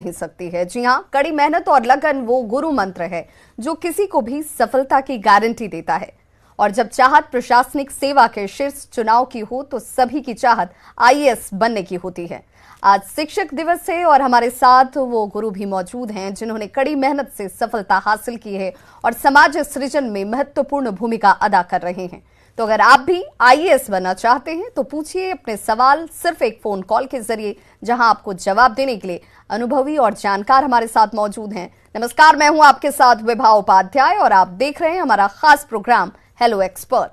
नहीं सकती है। जी हाँ, कड़ी मेहनत और लगन वो गुरु मंत्र है जो किसी को भी सफलता की गारंटी देता है। और जब चाहत प्रशासनिक सेवा के शीर्ष चुनाव की हो तो सभी की चाहत आईएएस बनने की होती है। आज शिक्षक दिवस है और हमारे साथ वो गुरु भी मौजूद हैं जिन्होंने कड़ी मेहनत से सफलता हासिल की है और समाज सृजन में महत्वपूर्ण भूमिका अदा कर रहे हैं। तो अगर आप भी आईएएस बनना चाहते हैं तो पूछिए अपने सवाल सिर्फ एक फोन कॉल के जरिए, जहां आपको जवाब देने के लिए अनुभवी और जानकार हमारे साथ मौजूद हैं। नमस्कार, मैं हूं आपके साथ विभा उपाध्याय और आप देख रहे हैं हमारा खास प्रोग्राम हेलो एक्सपर्ट।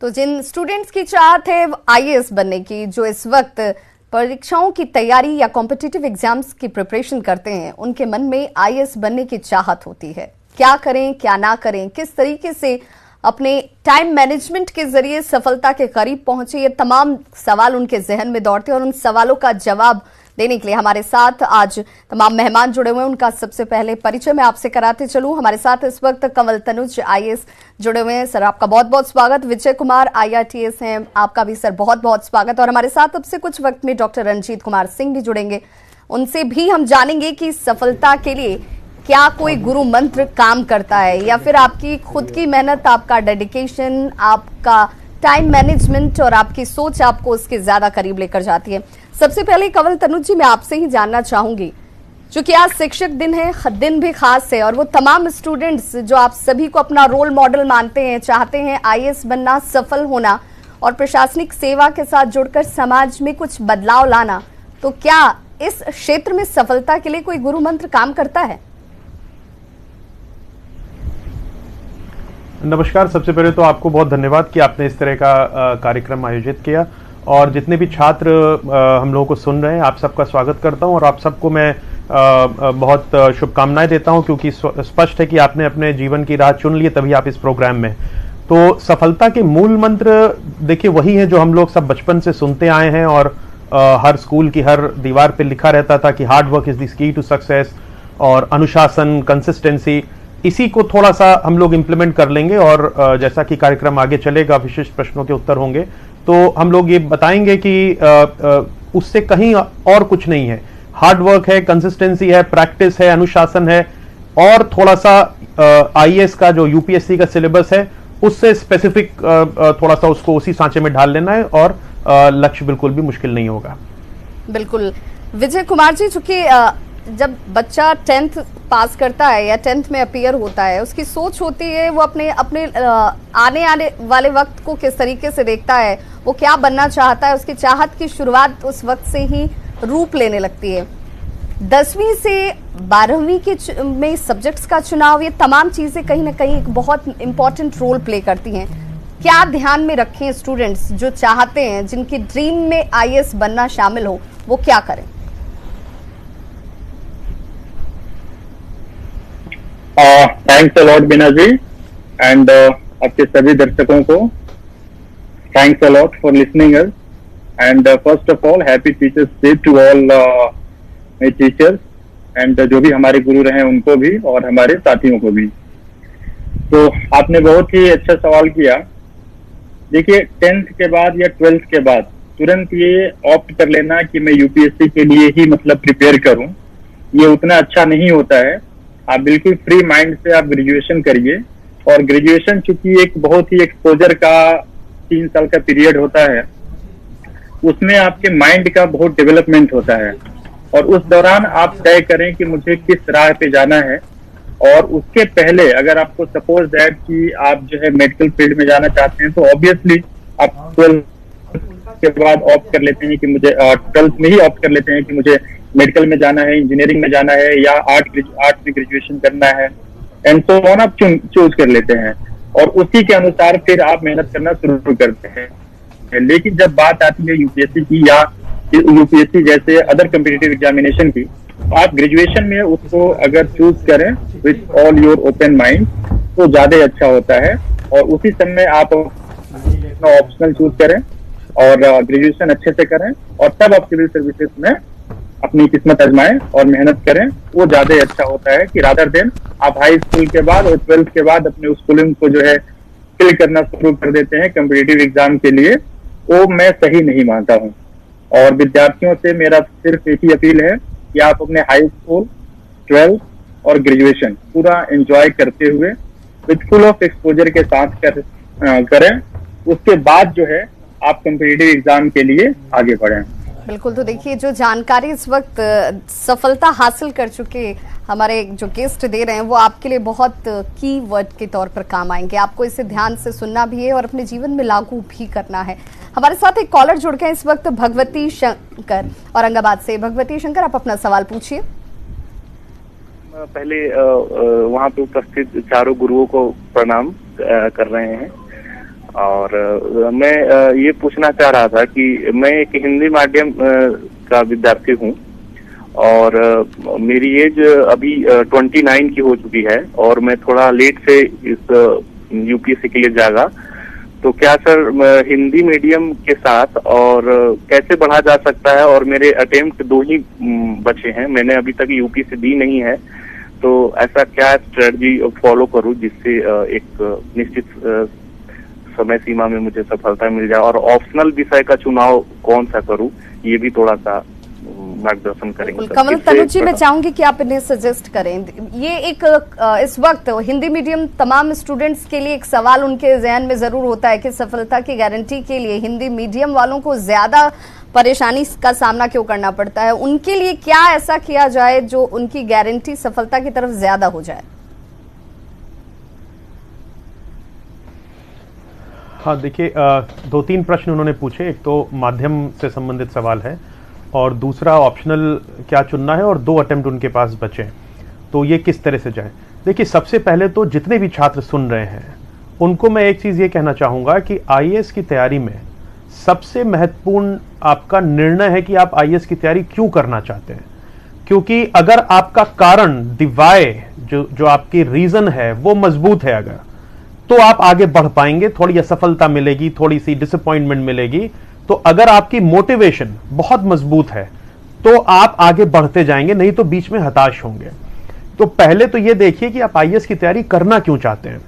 तो जिन स्टूडेंट्स की चाहत है आईएएस बनने की, जो इस वक्त परीक्षाओं की तैयारी या कॉम्पिटिटिव एग्जाम्स की प्रिपरेशन करते हैं, उनके मन में आईएएस बनने की चाहत होती है। क्या करें, क्या ना करें, किस तरीके से अपने टाइम मैनेजमेंट के जरिए सफलता के करीब पहुंचे, ये तमाम सवाल उनके जहन में दौड़ते हैं। और उन सवालों का जवाब देने के लिए हमारे साथ आज तमाम मेहमान जुड़े हुए हैं। उनका सबसे पहले परिचय मैं आपसे कराते चलूं। हमारे साथ इस वक्त कंवल तनुज आईएएस जुड़े हुए हैं। सर, आपका बहुत बहुत स्वागत। विजय कुमार आईआरटीएस हैं, आपका भी सर बहुत बहुत स्वागत। और हमारे साथ अब से कुछ वक्त में डॉक्टर रंजीत कुमार सिंह भी जुड़ेंगे, उनसे भी हम जानेंगे कि सफलता के लिए क्या कोई गुरु मंत्र काम करता है या फिर आपकी खुद की मेहनत, आपका डेडिकेशन, आपका टाइम मैनेजमेंट और आपकी सोच आपको उसके ज्यादा करीब लेकर जाती है। सबसे पहले कंवल तनुज जी, मैं आपसे ही जानना चाहूंगी, चूंकि आज शिक्षक दिन है, दिन भी खास है और वो तमाम स्टूडेंट्स जो आप सभी को अपना रोल मॉडल मानते हैं, चाहते हैं आईएएस बनना, सफल होना और प्रशासनिक सेवा के साथ जुड़कर समाज में कुछ बदलाव लाना, तो क्या इस क्षेत्र में सफलता के लिए कोई गुरु मंत्र काम करता है? नमस्कार। सबसे पहले तो आपको बहुत धन्यवाद कि आपने इस तरह का कार्यक्रम आयोजित किया और जितने भी छात्र हम लोगों को सुन रहे हैं, आप सबका स्वागत करता हूं और आप सबको मैं बहुत शुभकामनाएं देता हूं, क्योंकि स्पष्ट है कि आपने अपने जीवन की राह चुन ली, तभी आप इस प्रोग्राम में। तो सफलता के मूल मंत्र देखिए वही है जो हम लोग सब बचपन से सुनते आए हैं और हर स्कूल की हर दीवार पर लिखा रहता था कि hard work is the key to success और अनुशासन, कंसिस्टेंसी। इसी को थोड़ा सा हम लोग इंप्लीमेंट कर लेंगे और जैसा कि कार्यक्रम आगे चलेगा, विशिष्ट प्रश्नों के उत्तर होंगे, तो हम लोग ये बताएंगे कि उससे कहीं और कुछ नहीं है। हार्ड वर्क है, कंसिस्टेंसी है, प्रैक्टिस है, अनुशासन है और थोड़ा सा आईएएस का जो यूपीएससी का सिलेबस है उससे स्पेसिफिक थोड़ा सा उसको उसी सांचे में ढाल लेना है और लक्ष्य बिल्कुल भी मुश्किल नहीं होगा। बिल्कुल। विजय कुमार जी, चूंकि जब बच्चा 10th पास करता है या 10th में अपीयर होता है, उसकी सोच होती है वो अपने आने वाले वक्त को किस तरीके से देखता है, वो क्या बनना चाहता है, उसकी चाहत की शुरुआत उस वक्त से ही रूप लेने लगती है। 10वीं से 12वीं के में सब्जेक्ट्स का चुनाव, ये तमाम चीजें कहीं ना कहीं एक बहुत इंपॉर्टेंट रोल प्ले करती हैं। क्या ध्यान में रखें स्टूडेंट्स जो चाहते हैं, जिनकी ड्रीम में आईएएस बनना शामिल हो, वो क्या करें? Thanks a lot Bina ji and आपके सभी दर्शकों को thanks a lot for listening us and first of all happy teachers day to all my teachers and जो भी हमारे गुरु रहे उनको भी और हमारे साथियों को भी। तो आपने बहुत ही अच्छा सवाल किया। देखिए, 10th के बाद या 12th के बाद तुरंत ये ऑप्ट कर लेना कि मैं यूपीएससी के लिए ही मतलब प्रिपेयर करूं, ये उतना अच्छा नहीं होता है। आप बिल्कुल फ्री माइंड से आप ग्रेजुएशन करिए और ग्रेजुएशन चूंकि एक बहुत ही एक्सपोजर का 3 साल का पीरियड होता है, उसमें आपके माइंड का बहुत डेवलपमेंट होता है और उस दौरान आप तय करें कि मुझे किस राह पे जाना है। और उसके पहले अगर आपको सपोज दैट कि आप जो है मेडिकल फील्ड में जाना चाहते हैं तो ऑब्वियसली आप 12th के बाद ऑप्ट कर लेते हैं कि मुझे 12th में ही ऑप्ट कर लेते हैं कि मुझे मेडिकल में जाना है, इंजीनियरिंग में जाना है या आर्ट में ग्रेजुएशन करना है एंड सो ऑन, आप चूज कर लेते हैं और उसी के अनुसार फिर आप मेहनत करना शुरू करते हैं। लेकिन जब बात आती है यूपीएससी की या यूपीएससी जैसे अदर कॉम्पिटिटिव एग्जामिनेशन की, आप ग्रेजुएशन में उसको अगर चूज करें with all your open mind तो ज्यादा अच्छा होता है और उसी समय आप अपना ऑप्शनल चूज करें और ग्रेजुएशन अच्छे से करें और तब आप सिविल सर्विसेज में अपनी किस्मत आजमाएं और मेहनत करें, वो ज्यादा अच्छा होता है कि रादर देन आप हाई स्कूल के बाद और 12th के बाद अपने स्कूलिंग को जो है फिल करना शुरू कर देते हैं कॉम्पिटिटिव एग्जाम के लिए। वो मैं सही नहीं मानता हूँ। और विद्यार्थियों से मेरा सिर्फ एक ही अपील है कि आप अपने हाई स्कूल, 12th और ग्रेजुएशन पूरा एंजॉय करते हुए विद फुल ऑफ एक्सपोजर के साथ करें। उसके बाद जो है आप कॉम्पिटिटिव एग्जाम के लिए आगे बढ़ें। बिल्कुल। तो देखिए, जो जानकारी इस वक्त सफलता हासिल कर चुके हमारे जो गेस्ट दे रहे हैं वो आपके लिए बहुत की वर्ड के तौर पर काम आएंगे। आपको इसे ध्यान से सुनना भी है और अपने जीवन में लागू भी करना है। हमारे साथ एक कॉलर जुड़ गए इस वक्त, भगवती शंकर औरंगाबाद से। भगवती शंकर, आप अपना सवाल पूछिए। पहले वहाँ पे उपस्थित चारों गुरुओं को प्रणाम कर रहे हैं और मैं ये पूछना चाह रहा था कि मैं एक हिंदी माध्यम का विद्यार्थी हूँ और मेरी एज अभी 29 की हो चुकी है और मैं थोड़ा लेट से इस यूपीएससी के लिए जागा। तो क्या सर हिंदी मीडियम के साथ और कैसे बढ़ा जा सकता है? और मेरे अटेम्प्ट 2 ही बचे हैं, मैंने अभी तक यूपीएससी दी नहीं है। तो ऐसा क्या स्ट्रेटजी फॉलो करूं जिससे एक निश्चित समय सीमा में मुझे सफलता मिल जाए? और ऑप्शनल विषय का चुनाव कौन सा करूं, ये भी थोड़ा सा मार्गदर्शन करेंगे। कमल तनुज जी, मैं चाहूंगी कि आप इन्हें सजेस्ट करें। ये एक इस वक्त हिंदी मीडियम तमाम स्टूडेंट्स के लिए एक सवाल उनके जहन में जरूर होता है कि सफलता की गारंटी के लिए हिंदी मीडियम वालों को ज्यादा परेशानी का सामना क्यों करना पड़ता है? उनके लिए क्या ऐसा किया जाए जो उनकी गारंटी सफलता की तरफ ज्यादा हो जाए? हाँ, देखिए, 2-3 प्रश्न उन्होंने पूछे। एक तो माध्यम से संबंधित सवाल है और दूसरा ऑप्शनल क्या चुनना है और 2 अटेम्प्ट उनके पास बचे, तो ये किस तरह से जाए। देखिए, सबसे पहले तो जितने भी छात्र सुन रहे हैं उनको मैं एक चीज़ ये कहना चाहूँगा कि आईएएस की तैयारी में सबसे महत्वपूर्ण आपका निर्णय है कि आप आईएएस की तैयारी क्यों करना चाहते हैं। क्योंकि अगर आपका कारण, दिवाय जो आपकी रीज़न है वो मजबूत है अगर, तो आप आगे बढ़ पाएंगे। थोड़ी असफलता मिलेगी, थोड़ी सी डिसअपॉइंटमेंट मिलेगी, तो अगर आपकी मोटिवेशन बहुत मजबूत है तो आप आगे बढ़ते जाएंगे, नहीं तो बीच में हताश होंगे। तो पहले तो ये देखिए कि आप आईएएस की तैयारी करना क्यों चाहते हैं,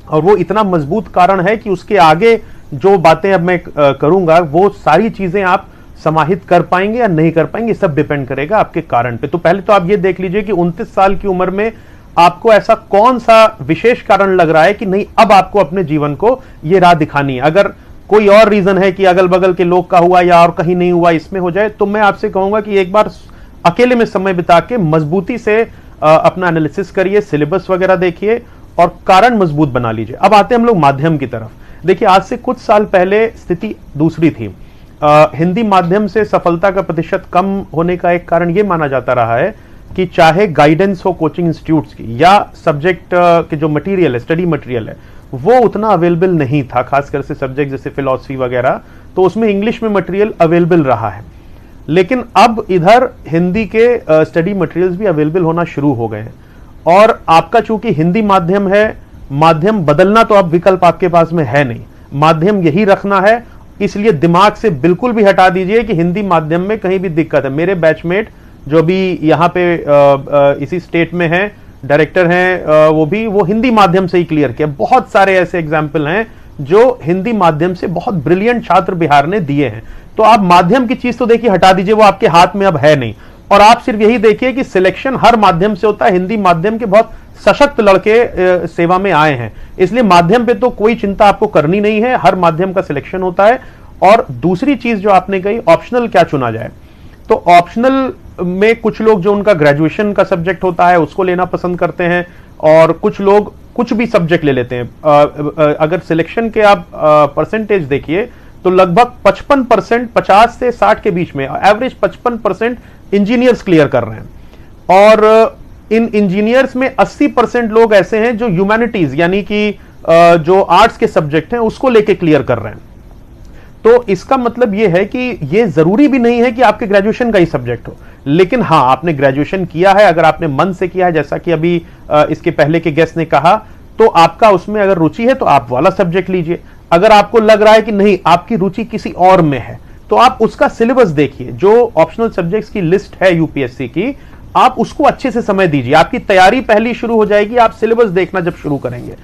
और वो इतना मजबूत कारण है कि उसके आगे जो बातें अब मैं करूंगा वो सारी चीजें आप समाहित कर पाएंगे या नहीं कर पाएंगे, सब डिपेंड करेगा आपके कारण पे। तो पहले तो आप ये देख लीजिए कि 29 साल की उम्र में आपको ऐसा कौन सा विशेष कारण लग रहा है कि नहीं, अब आपको अपने जीवन को ये राह दिखानी है। अगर कोई और रीजन है कि अगल बगल के लोग का हुआ या और कहीं नहीं हुआ, इसमें हो जाए, तो मैं आपसे कहूंगा कि एक बार अकेले में समय बिता के मजबूती से अपना एनालिसिस करिए, सिलेबस वगैरह देखिए और कारण मजबूत बना लीजिए। अब आते हैं हम लोग माध्यम की तरफ। देखिए, आज से कुछ साल पहले स्थिति दूसरी थी। हिंदी माध्यम से सफलता का प्रतिशत कम होने का एक कारण यह माना जाता रहा है कि चाहे गाइडेंस हो कोचिंग इंस्टीट्यूट्स की या सब्जेक्ट के जो मटेरियल है, स्टडी मटेरियल है, वो उतना अवेलेबल नहीं था, खासकर से सब्जेक्ट जैसे फिलॉसफी वगैरह, तो उसमें इंग्लिश में मटेरियल अवेलेबल रहा है। लेकिन अब इधर हिंदी के स्टडी मटेरियल्स भी अवेलेबल होना शुरू हो गए हैं। और आपका चूंकि हिंदी माध्यम है, माध्यम बदलना तो अब विकल्प आपके पास में है नहीं, माध्यम यही रखना है। इसलिए दिमाग से बिल्कुल भी हटा दीजिए कि हिंदी माध्यम में कहीं भी दिक्कत है। मेरे बैचमेट जो भी यहाँ पे इसी स्टेट में हैं, डायरेक्टर हैं, वो हिंदी माध्यम से ही क्लियर किया। बहुत सारे ऐसे एग्जाम्पल हैं जो हिंदी माध्यम से बहुत ब्रिलियंट छात्र बिहार ने दिए हैं। तो आप माध्यम की चीज तो देखिए हटा दीजिए, वो आपके हाथ में अब है नहीं। और आप सिर्फ यही देखिए कि सिलेक्शन हर माध्यम से होता है। हिंदी माध्यम के बहुत सशक्त लड़के सेवा में आए हैं, इसलिए माध्यम पे तो कोई चिंता आपको करनी नहीं है, हर माध्यम का सिलेक्शन होता है। और दूसरी चीज जो आपने कही, ऑप्शनल क्या चुना जाए, तो ऑप्शनल में कुछ लोग जो उनका ग्रेजुएशन का सब्जेक्ट होता है उसको लेना पसंद करते हैं, और कुछ लोग कुछ भी सब्जेक्ट ले लेते हैं। अगर सिलेक्शन के आप परसेंटेज देखिए तो लगभग 55%, 50 से 60 के बीच में एवरेज 55% इंजीनियर्स क्लियर कर रहे हैं। और इन इंजीनियर्स में 80% लोग ऐसे हैं जो ह्यूमैनिटीज यानी कि जो आर्ट्स के सब्जेक्ट हैं उसको लेके क्लियर कर रहे हैं। तो इसका मतलब यह है कि यह जरूरी भी नहीं है कि आपके ग्रेजुएशन का ही सब्जेक्ट हो, लेकिन हाँ, आपने ग्रेजुएशन किया है, अगर आपने मन से किया है, जैसा कि अभी इसके पहले के गेस्ट ने कहा, तो आपका उसमें अगर रुचि है तो आप वाला सब्जेक्ट लीजिए। अगर आपको लग रहा है कि नहीं, आपकी रुचि किसी और में है, तो आप उसका सिलेबस देखिए, जो ऑप्शनल सब्जेक्ट्स की लिस्ट है यूपीएससी की, आप उसको अच्छे से समय दीजिए। आपकी तैयारी पहली शुरू हो जाएगी, आप सिलेबस देखना जब शुरू करेंगे,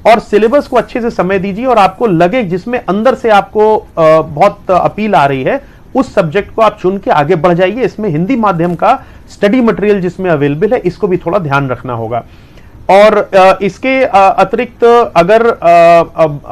और सिलेबस को अच्छे से समय दीजिए, और आपको लगे जिसमें अंदर से आपको बहुत अपील आ रही है, उस सब्जेक्ट को आप चुन के आगे बढ़ जाइए। इसमें हिंदी माध्यम का स्टडी मटेरियल जिसमें अवेलेबल है, इसको भी थोड़ा ध्यान रखना होगा। और इसके अतिरिक्त अगर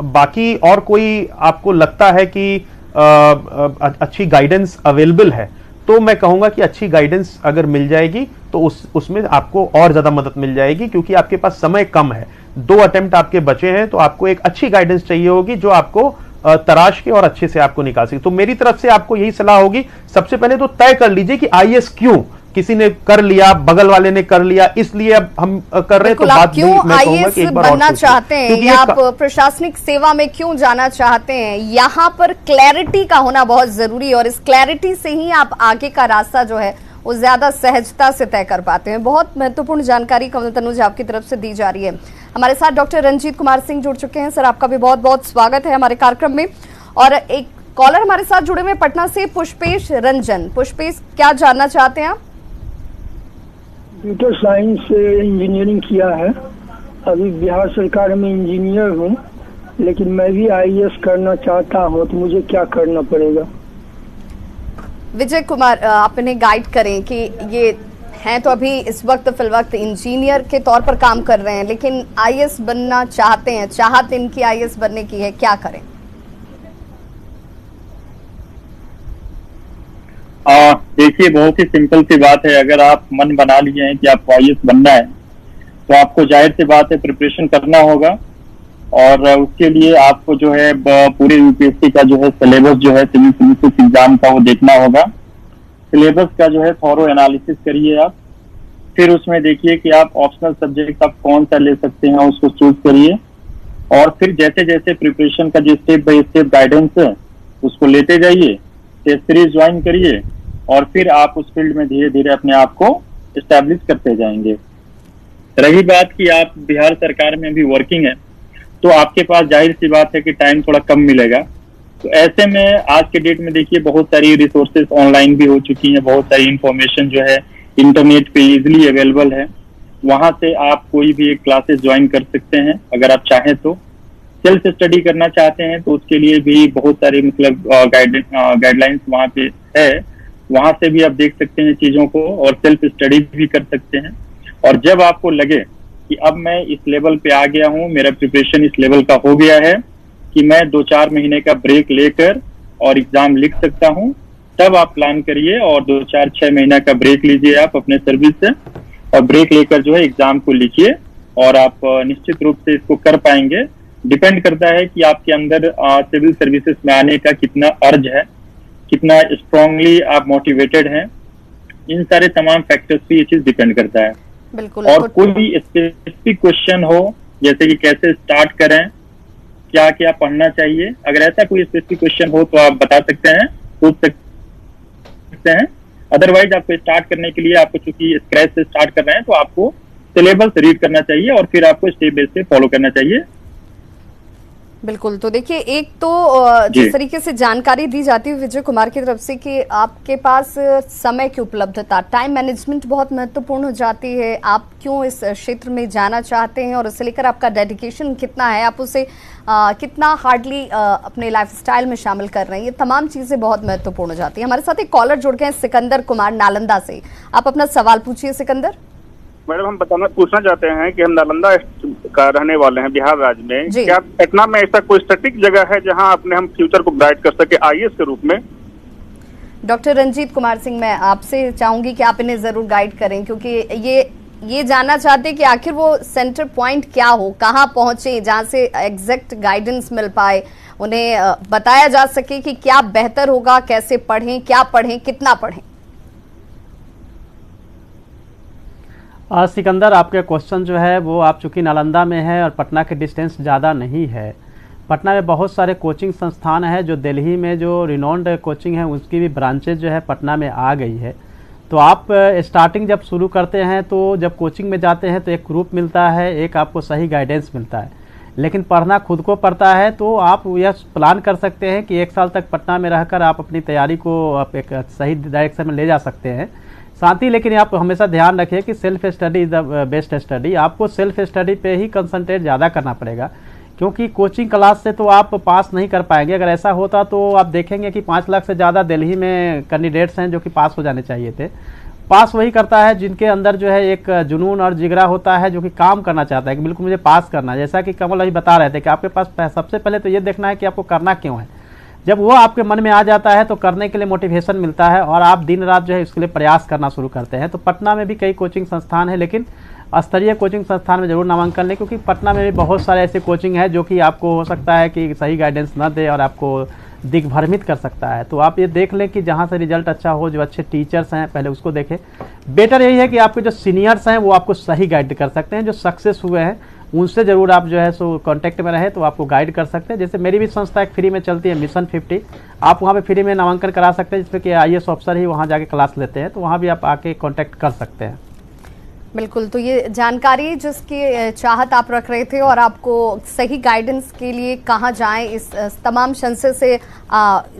बाकी और कोई आपको लगता है कि अच्छी गाइडेंस अवेलेबल है, तो मैं कहूंगा कि अच्छी गाइडेंस अगर मिल जाएगी तो उसमें आपको और ज्यादा मदद मिल जाएगी, क्योंकि आपके पास समय कम है, 2 अटेम्प्ट आपके बचे हैं, तो आपको एक अच्छी गाइडेंस चाहिए होगी जो आपको तराश के और अच्छे से आपको निकाल सके। तो मेरी तरफ से आपको यही सलाह होगी, सबसे पहले तो तय कर लीजिए कि आईएएस क्यों, किसी ने कर लिया, बगल वाले ने कर लिया, इसलिए अब हम कर रहे हैं, तो बात क्यों आईएएस बनना चाहते हैं या आप प्रशासनिक सेवा में क्यों जाना चाहते हैं, यहाँ पर क्लैरिटी का होना बहुत जरूरी है, और इस क्लैरिटी से ही आप आगे का रास्ता जो है वो ज्यादा सहजता से तय कर पाते हैं। बहुत महत्वपूर्ण जानकारी कमल तनुज आपकी तरफ से दी जा रही है। हमारे साथ डॉक्टर रंजीत कुमार सिंह जुड़ चुके हैं। सर, आपका भी बहुत बहुत स्वागत है हमारे कार्यक्रम में। और एक कॉलर हमारे साथ जुड़े हुए पटना से, पुष्पेश रंजन। पुष्पेश, क्या जानना चाहते हैं आप? कंप्यूटर साइंस से इंजीनियरिंग किया है, अभी बिहार सरकार में इंजीनियर हूँ, लेकिन मैं भी आईएएस करना चाहता हूँ, तो मुझे क्या करना पड़ेगा? विजय कुमार, आप इन्हें गाइड करें कि ये हैं तो अभी इस वक्त फिलवक्त इंजीनियर के तौर पर काम कर रहे हैं, लेकिन आईएएस बनना चाहते हैं, चाहत इनकी आईएएस बनने की है, क्या करें? देखिए, बहुत ही सिंपल सी बात है। अगर आप मन बना लिए हैं कि आपको आईएएस बनना है, तो आपको जाहिर सी बात है प्रिपरेशन करना होगा, और उसके लिए आपको जो है पूरे यूपीएससी का जो है सिलेबस जो है सिविल सर्विसेज एग्जाम का वो देखना होगा। सिलेबस का जो है थॉरो एनालिसिस करिए आप, फिर उसमें देखिए कि आप ऑप्शनल सब्जेक्ट आप कौन सा ले सकते हैं, उसको चूज करिए, और फिर जैसे जैसे प्रिपरेशन का जो स्टेप बाय स्टेप गाइडेंस है उसको लेते जाइए, टेस्ट सीरीज ज्वाइन करिए, और फिर आप उस फील्ड में धीरे धीरे अपने आप को एस्टैब्लिश करते जाएंगे। रही बात कि आप बिहार सरकार में भी वर्किंग है, तो आपके पास जाहिर सी बात है कि टाइम थोड़ा कम मिलेगा। तो ऐसे में आज के डेट में देखिए बहुत सारी रिसोर्सेज ऑनलाइन भी हो चुकी हैं, बहुत सारी इंफॉर्मेशन जो है इंटरनेट पे इजीली अवेलेबल है, वहां से आप कोई भी एक क्लासेस ज्वाइन कर सकते हैं अगर आप चाहें तो। सेल्फ स्टडी करना चाहते हैं तो उसके लिए भी बहुत सारे मतलब गाइडलाइंस वहाँ पे है, वहां से भी आप देख सकते हैं चीजों को, और सेल्फ स्टडी भी कर सकते हैं। और जब आपको लगे कि अब मैं इस लेवल पे आ गया हूँ, मेरा प्रिपरेशन इस लेवल का हो गया है कि मैं 2-4 महीने का ब्रेक लेकर और एग्जाम लिख सकता हूँ, तब आप प्लान करिए और 2-4-6 महीना का ब्रेक लीजिए आप अपने सर्विस से, और ब्रेक लेकर जो है एग्जाम को लिखिए, और आप निश्चित रूप से इसको कर पाएंगे। डिपेंड करता है कि आपके अंदर सिविल सर्विसेज में आने का कितना अर्ज है, कितना स्ट्रांगली आप मोटिवेटेड हैं, इन सारे तमाम फैक्टर्स पे ये चीज डिपेंड करता है। बिल्कुल। और कोई भी स्पेसिफिक क्वेश्चन हो, जैसे कि कैसे स्टार्ट करें, क्या क्या पढ़ना चाहिए, अगर ऐसा कोई स्पेसिफिक क्वेश्चन हो तो आप बता सकते हैं, पूछ सकते हैं। अदरवाइज आपको स्टार्ट करने के लिए, आपको चूंकि स्क्रैच से स्टार्ट कर रहे हैं, तो आपको सिलेबस रीड करना चाहिए और फिर आपको स्टेप बाय स्टेप फॉलो करना चाहिए। बिल्कुल। तो देखिए, एक तो जिस तरीके से जानकारी दी जाती है विजय कुमार की तरफ से कि आपके पास समय की उपलब्धता, टाइम मैनेजमेंट बहुत महत्वपूर्ण हो जाती है। आप क्यों इस क्षेत्र में जाना चाहते हैं और उसे लेकर आपका डेडिकेशन कितना है, आप उसे कितना हार्डली अपने लाइफस्टाइल में शामिल कर रहे हैं, ये तमाम चीजें बहुत महत्वपूर्ण हो जाती है। हमारे साथ एक कॉलर जुड़ गए हैं, सिकंदर कुमार नालंदा से। आप अपना सवाल पूछिए सिकंदर। मैडम, हम पूछना चाहते हैं कि हम नालंदा का रहने वाले हैं, बिहार राज्य में। क्या पटना में ऐसा कोई स्टैटिक जगह है जहां अपने हम फ्यूचर को गाइड कर सके आईएएस के रूप में? डॉक्टर रंजीत कुमार सिंह, मैं आपसे चाहूंगी कि आप इन्हें जरूर गाइड करें, क्योंकि ये जानना चाहते हैं कि आखिर वो सेंटर पॉइंट क्या हो, कहाँ पहुंचे जहां से एग्जैक्ट गाइडेंस मिल पाए, उन्हें बताया जा सके कि क्या बेहतर होगा, कैसे पढ़ें, क्या पढ़ें, कितना पढ़ें। सिकंदर, आपके क्वेश्चन जो है वो आप चूँकि नालंदा में है और पटना के डिस्टेंस ज़्यादा नहीं है। पटना में बहुत सारे कोचिंग संस्थान है, जो दिल्ली में जो रिनोन्ड कोचिंग है उसकी भी ब्रांचेज जो है पटना में आ गई है। तो आप स्टार्टिंग जब शुरू करते हैं तो जब कोचिंग में जाते हैं तो एक ग्रुप मिलता है, एक आपको सही गाइडेंस मिलता है। लेकिन पढ़ना खुद को पड़ता है। तो आप यह प्लान कर सकते हैं कि 1 साल तक पटना में रहकर आप अपनी तैयारी को आप एक सही डायरेक्शन में ले जा सकते हैं। साथ ही लेकिन आप हमेशा ध्यान रखिए कि self study is the best study. आपको सेल्फ स्टडी पे ही कंसंट्रेट ज़्यादा करना पड़ेगा, क्योंकि कोचिंग क्लास से तो आप पास नहीं कर पाएंगे। अगर ऐसा होता तो आप देखेंगे कि 5 लाख से ज़्यादा दिल्ली में कैंडिडेट्स हैं जो कि पास हो जाने चाहिए थे। पास वही करता है जिनके अंदर जो है एक जुनून और जिगरा होता है, जो कि काम करना चाहता है कि बिल्कुल मुझे पास करना है। जैसा कि कमल अभी बता रहे थे कि आपके पास सबसे पहले तो ये देखना है कि आपको करना क्यों है। जब वो आपके मन में आ जाता है तो करने के लिए मोटिवेशन मिलता है और आप दिन रात जो है उसके लिए प्रयास करना शुरू करते हैं। तो पटना में भी कई कोचिंग संस्थान है, लेकिन स्तरीय कोचिंग संस्थान में जरूर नामांकन लें, क्योंकि पटना में भी बहुत सारे ऐसे कोचिंग है जो कि आपको हो सकता है कि सही गाइडेंस न दे और आपको दिग्भ्रमित कर सकता है। तो आप ये देख लें कि जहाँ से रिजल्ट अच्छा हो, जो अच्छे टीचर्स हैं पहले उसको देखें। बेटर यही है कि आपके जो सीनियर्स हैं वो आपको सही गाइड कर सकते हैं। जो सक्सेस हुए हैं उनसे ज़रूर आप जो है सो कांटेक्ट में रहें, तो आपको गाइड कर सकते हैं। जैसे मेरी भी संस्था एक फ्री में चलती है, मिशन 50, आप वहाँ पे फ्री में नामांकन करा सकते हैं, जिसमें कि IAS ऑफिसर ही वहाँ जाके क्लास लेते हैं। तो वहाँ भी आप आके कांटेक्ट कर सकते हैं। बिल्कुल, तो ये जानकारी जिसकी चाहत आप रख रहे थे और आपको सही गाइडेंस के लिए कहाँ जाएं, इस तमाम संशय से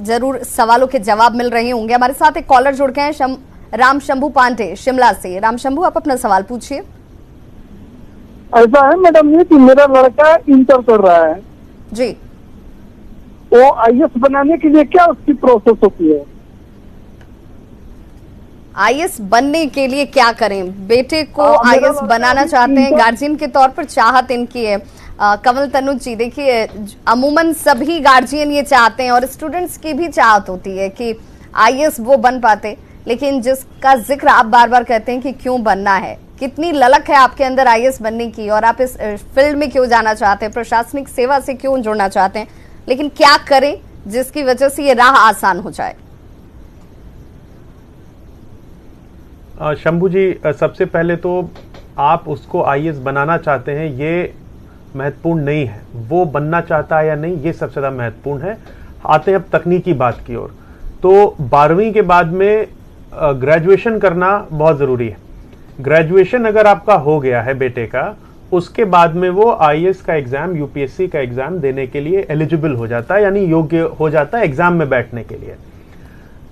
जरूर सवालों के जवाब मिल रहे होंगे। हमारे साथ एक कॉलर जुड़ गए हैं, राम शंभू पांडे शिमला से। राम शंभू, आप अपना सवाल पूछिए। ऐसा है मैडम ये कि मेरा लड़का इंटर कर रहा है जी, वो IAS बनाने के लिए क्या उसकी प्रोसेस होती है? IAS बनने के लिए क्या करें? बेटे को IAS बनाना चाहते हैं, गार्जियन के तौर पर चाहत इनकी है। कमल तनुज जी, देखिए अमूमन सभी गार्जियन ये चाहते हैं और स्टूडेंट्स की भी चाहत होती है कि IAS वो बन पाते, लेकिन जिसका जिक्र आप बार बार कहते हैं कि क्यों बनना है, कितनी ललक है आपके अंदर IAS बनने की और आप इस फील्ड में क्यों जाना चाहते हैं, प्रशासनिक सेवा से क्यों जुड़ना चाहते हैं, लेकिन क्या करें जिसकी वजह से ये राह आसान हो जाए? शंभू जी, सबसे पहले तो आप उसको IAS बनाना चाहते हैं ये महत्वपूर्ण नहीं है, वो बनना चाहता है या नहीं ये सबसे ज़्यादा महत्वपूर्ण है। आते हैं अब तकनीकी बात की ओर। तो 12वीं के बाद में ग्रेजुएशन करना बहुत ज़रूरी है। ग्रेजुएशन अगर आपका हो गया है बेटे का, उसके बाद में वो IAS का एग्ज़ाम, UPSC का एग्ज़ाम देने के लिए एलिजिबल हो जाता है, यानी योग्य हो जाता है एग्ज़ाम में बैठने के लिए।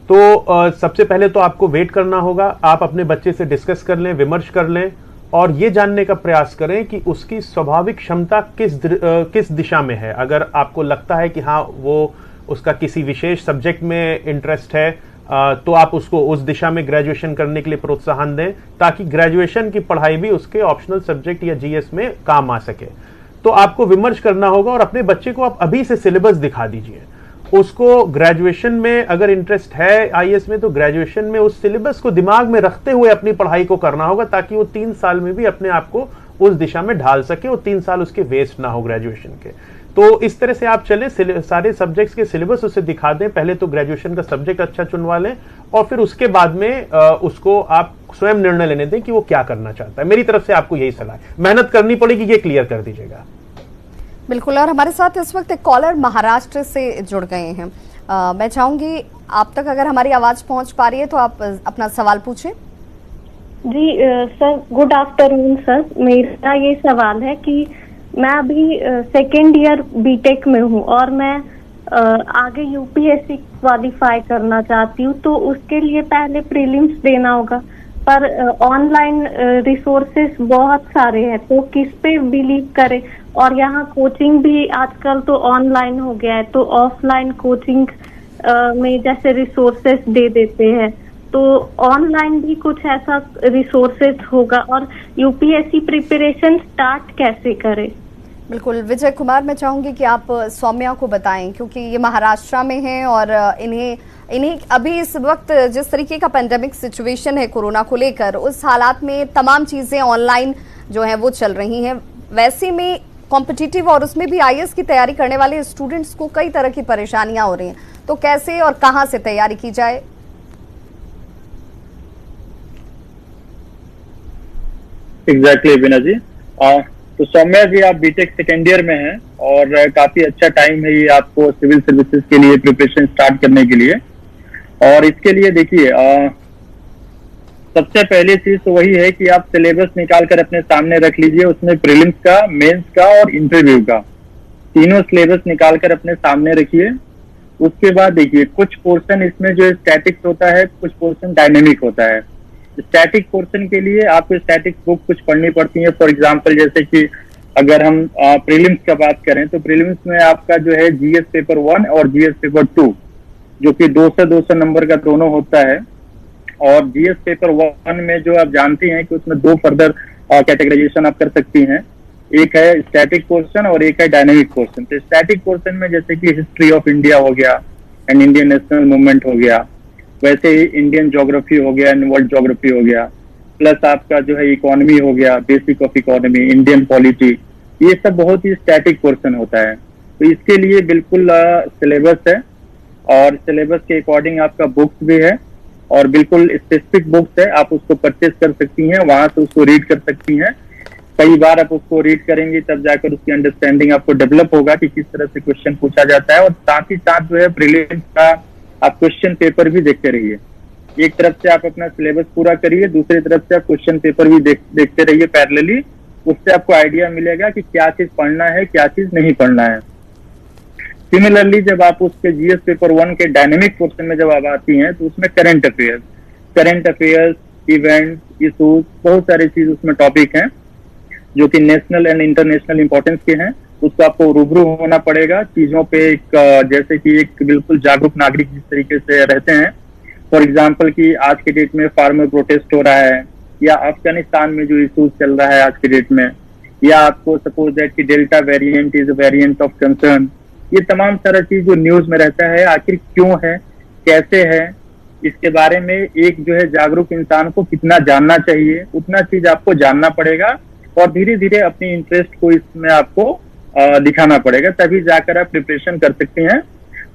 तो सबसे पहले तो आपको वेट करना होगा। आप अपने बच्चे से डिस्कस कर लें, विमर्श कर लें और ये जानने का प्रयास करें कि उसकी स्वाभाविक क्षमता किस दिशा में है। अगर आपको लगता है कि हाँ वो उसका किसी विशेष सब्जेक्ट में इंटरेस्ट है, तो आप उसको उस दिशा में ग्रेजुएशन करने के लिए प्रोत्साहन दें, ताकि ग्रेजुएशन की पढ़ाई भी उसके ऑप्शनल सब्जेक्ट या GS में काम आ सके। तो आपको विमर्श करना होगा और अपने बच्चे को आप अभी से सिलेबस दिखा दीजिए। उसको ग्रेजुएशन में अगर इंटरेस्ट है IAS में, तो ग्रेजुएशन में उस सिलेबस को दिमाग में रखते हुए अपनी पढ़ाई को करना होगा, ताकि वो 3 साल में भी अपने आप को उस दिशा में ढाल सके और 3 साल उसके वेस्ट ना हो ग्रेजुएशन के। तो इस तरह से आप चले, सारे सब्जेक्ट्स के सिलेबस उसे दिखा दें। पहले तो ग्रेजुएशन का सब्जेक्ट अच्छा चुनवा लें और फिर उसके बाद में उसको आप स्वयं निर्णय लेने दें कि वो क्या करना चाहता है। मेरी तरफ से आपको यही सलाह है, मेहनत करनी पड़ेगी, ये क्लियर कर दीजिएगा। बिल्कुल। और हमारे साथ इस वक्त एक कॉलर महाराष्ट्र से जुड़ गए हैं। मैं चाहूंगी आप तक अगर हमारी आवाज पहुंच पा रही है तो आप अपना सवाल पूछें। जी सर, गुड आफ्टरनून सर। मेरा ये सवाल है कि मैं अभी 2nd ईयर बीटेक में हूँ और मैं आगे UPSC क्वालिफाई करना चाहती हूँ, तो उसके लिए पहले प्रीलिम्स देना होगा, पर ऑनलाइन रिसोर्सेस बहुत सारे हैं, तो किस पे बिलीव करें? और यहाँ कोचिंग भी आजकल तो ऑनलाइन हो गया है, तो ऑफलाइन कोचिंग में जैसे रिसोर्सेस दे देते हैं, तो ऑनलाइन भी कुछ ऐसा रिसोर्सेस होगा? और UPSC प्रिपरेशन स्टार्ट कैसे करें? बिल्कुल विजय कुमार, मैं चाहूंगी कि आप सौम्या को बताएं, क्योंकि ये महाराष्ट्र में हैं और इन्हें अभी इस वक्त जिस तरीके का पेंडेमिक सिचुएशन है कोरोना को लेकर, उस हालात में तमाम चीजें ऑनलाइन जो है वो चल रही हैं। वैसे में कॉम्पिटिटिव और उसमें भी IAS की तैयारी करने वाले स्टूडेंट्स को कई तरह की परेशानियां हो रही हैं, तो कैसे और कहां से तैयारी की जाए? एग्जैक्टली बीना जी। तो सौम्या जी, आप बीटेक 2nd ईयर में हैं और काफी अच्छा टाइम है ये आपको सिविल सर्विसेज के लिए प्रिपरेशन स्टार्ट करने के लिए। और इसके लिए देखिए, सबसे पहली चीज तो वही है कि आप सिलेबस निकाल कर अपने सामने रख लीजिए। उसमें प्रीलिम्स का, मेंस का और इंटरव्यू का तीनों सिलेबस निकाल कर अपने सामने रखिए। उसके बाद देखिए कुछ पोर्शन इसमें जो स्टैटिक्स होता है, कुछ पोर्शन डायनेमिक होता है। स्टैटिक पोर्शन के लिए आपको स्टैटिक बुक कुछ पढ़नी पड़ती है। फॉर एग्जांपल जैसे कि अगर हम प्रीलिम्स का बात करें तो प्रीलिम्स में आपका जो है जीएस पेपर 1 और जीएस पेपर 2 जो कि 200 नंबर का दोनों होता है। और जीएस पेपर 1 में जो आप जानते हैं कि उसमें 2 फर्दर कैटेगराइजेशन आप कर सकती हैं, एक है स्टैटिक पोर्शन और एक है डायनेमिक पोर्शन। तो स्टैटिक पोर्शन में जैसे कि हिस्ट्री ऑफ इंडिया हो गया एंड इंडियन नेशनल मूवमेंट हो गया, वैसे ही इंडियन ज्योग्राफी हो गया एंड वर्ल्ड ज्योग्राफी हो गया, प्लस आपका जो है इकोनॉमी हो गया, basic of economy, Indian polity, ये सब बहुत ही स्टैटिक पोर्शन होता है। तो इसके लिए बिल्कुल सिलेबस है और सिलेबस के अकॉर्डिंग आपका बुक्स भी है और बिल्कुल स्पेसिफिक बुक्स है, आप उसको परचेज कर सकती हैं, वहां से उसको रीड कर सकती हैं। कई बार आप उसको रीड करेंगे तब जाकर उसकी अंडरस्टैंडिंग आपको डेवलप होगा कि किस तरह से क्वेश्चन पूछा जाता है। और साथ ही साथ जो है प्रीलिम्स का आप क्वेश्चन पेपर भी देखते रहिए। एक तरफ से आप अपना सिलेबस पूरा करिए, दूसरी तरफ से आप क्वेश्चन पेपर भी देखते रहिए पैरेलली। उससे आपको आइडिया मिलेगा कि क्या चीज पढ़ना है, क्या चीज नहीं पढ़ना है। सिमिलरली जब आप उसके जीएस पेपर 1 के डायनेमिक पोर्शन में जब आप आती हैं तो उसमें करंट अफेयर्स, इवेंट्स, इशूज, बहुत सारी चीज उसमें टॉपिक हैं जो कि नेशनल एंड इंटरनेशनल इंपॉर्टेंस के हैं। उसको आपको रूबरू होना पड़ेगा चीजों पे, जैसे कि एक बिल्कुल जागरूक नागरिक जिस तरीके से रहते हैं। फॉर एग्जाम्पल कि आज के डेट में फार्मर प्रोटेस्ट हो रहा है, या अफगानिस्तान में जो इशूज चल रहा है आज के डेट में, या आपको सपोज दैट कि delta variant is a variant of concern, ये तमाम सारा चीज जो न्यूज में रहता है आखिर क्यों है, कैसे है, इसके बारे में एक जो है जागरूक इंसान को कितना जानना चाहिए, उतना चीज आपको जानना पड़ेगा और धीरे धीरे अपनी इंटरेस्ट को इसमें आपको दिखाना पड़ेगा, तभी जाकर आप प्रिपरेशन कर सकते हैं।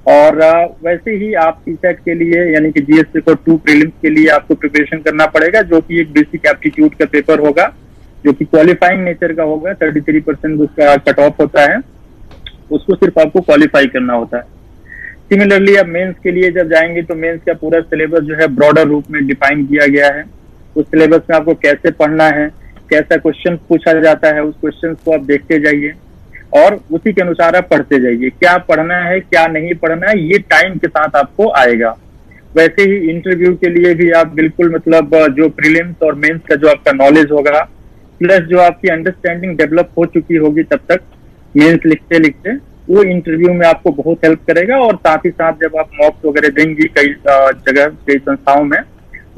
और वैसे ही आप सीसेट के लिए यानी कि जीएस पेपर 2 प्रीलिम्स के लिए आपको प्रिपरेशन करना पड़ेगा, जो कि एक बेसिक एप्टीट्यूड का पेपर होगा जो कि क्वालिफाइंग नेचर का होगा। 33% उसका कट ऑफ होता है, उसको सिर्फ आपको क्वालिफाई करना होता है। सिमिलरली आप मेंस के लिए जब जाएंगे तो मेंस का पूरा सिलेबस जो है ब्रॉडर रूप में डिफाइन किया गया है। उस सिलेबस में आपको कैसे पढ़ना है, कैसा क्वेश्चन पूछा जाता है, उस क्वेश्चन को आप देखते जाइए और उसी के अनुसार आप पढ़ते जाइए। क्या पढ़ना है, क्या नहीं पढ़ना है, ये टाइम के साथ आपको आएगा। वैसे ही इंटरव्यू के लिए भी आप बिल्कुल मतलब जो प्रीलिम्स और मेंस का जो आपका नॉलेज होगा, प्लस जो आपकी अंडरस्टैंडिंग डेवलप हो चुकी होगी तब तक मेंस लिखते लिखते, वो इंटरव्यू में आपको बहुत हेल्प करेगा। और साथ ही साथ जब आप मॉक्स वगैरह देंगी कई जगह, कई संस्थाओं में,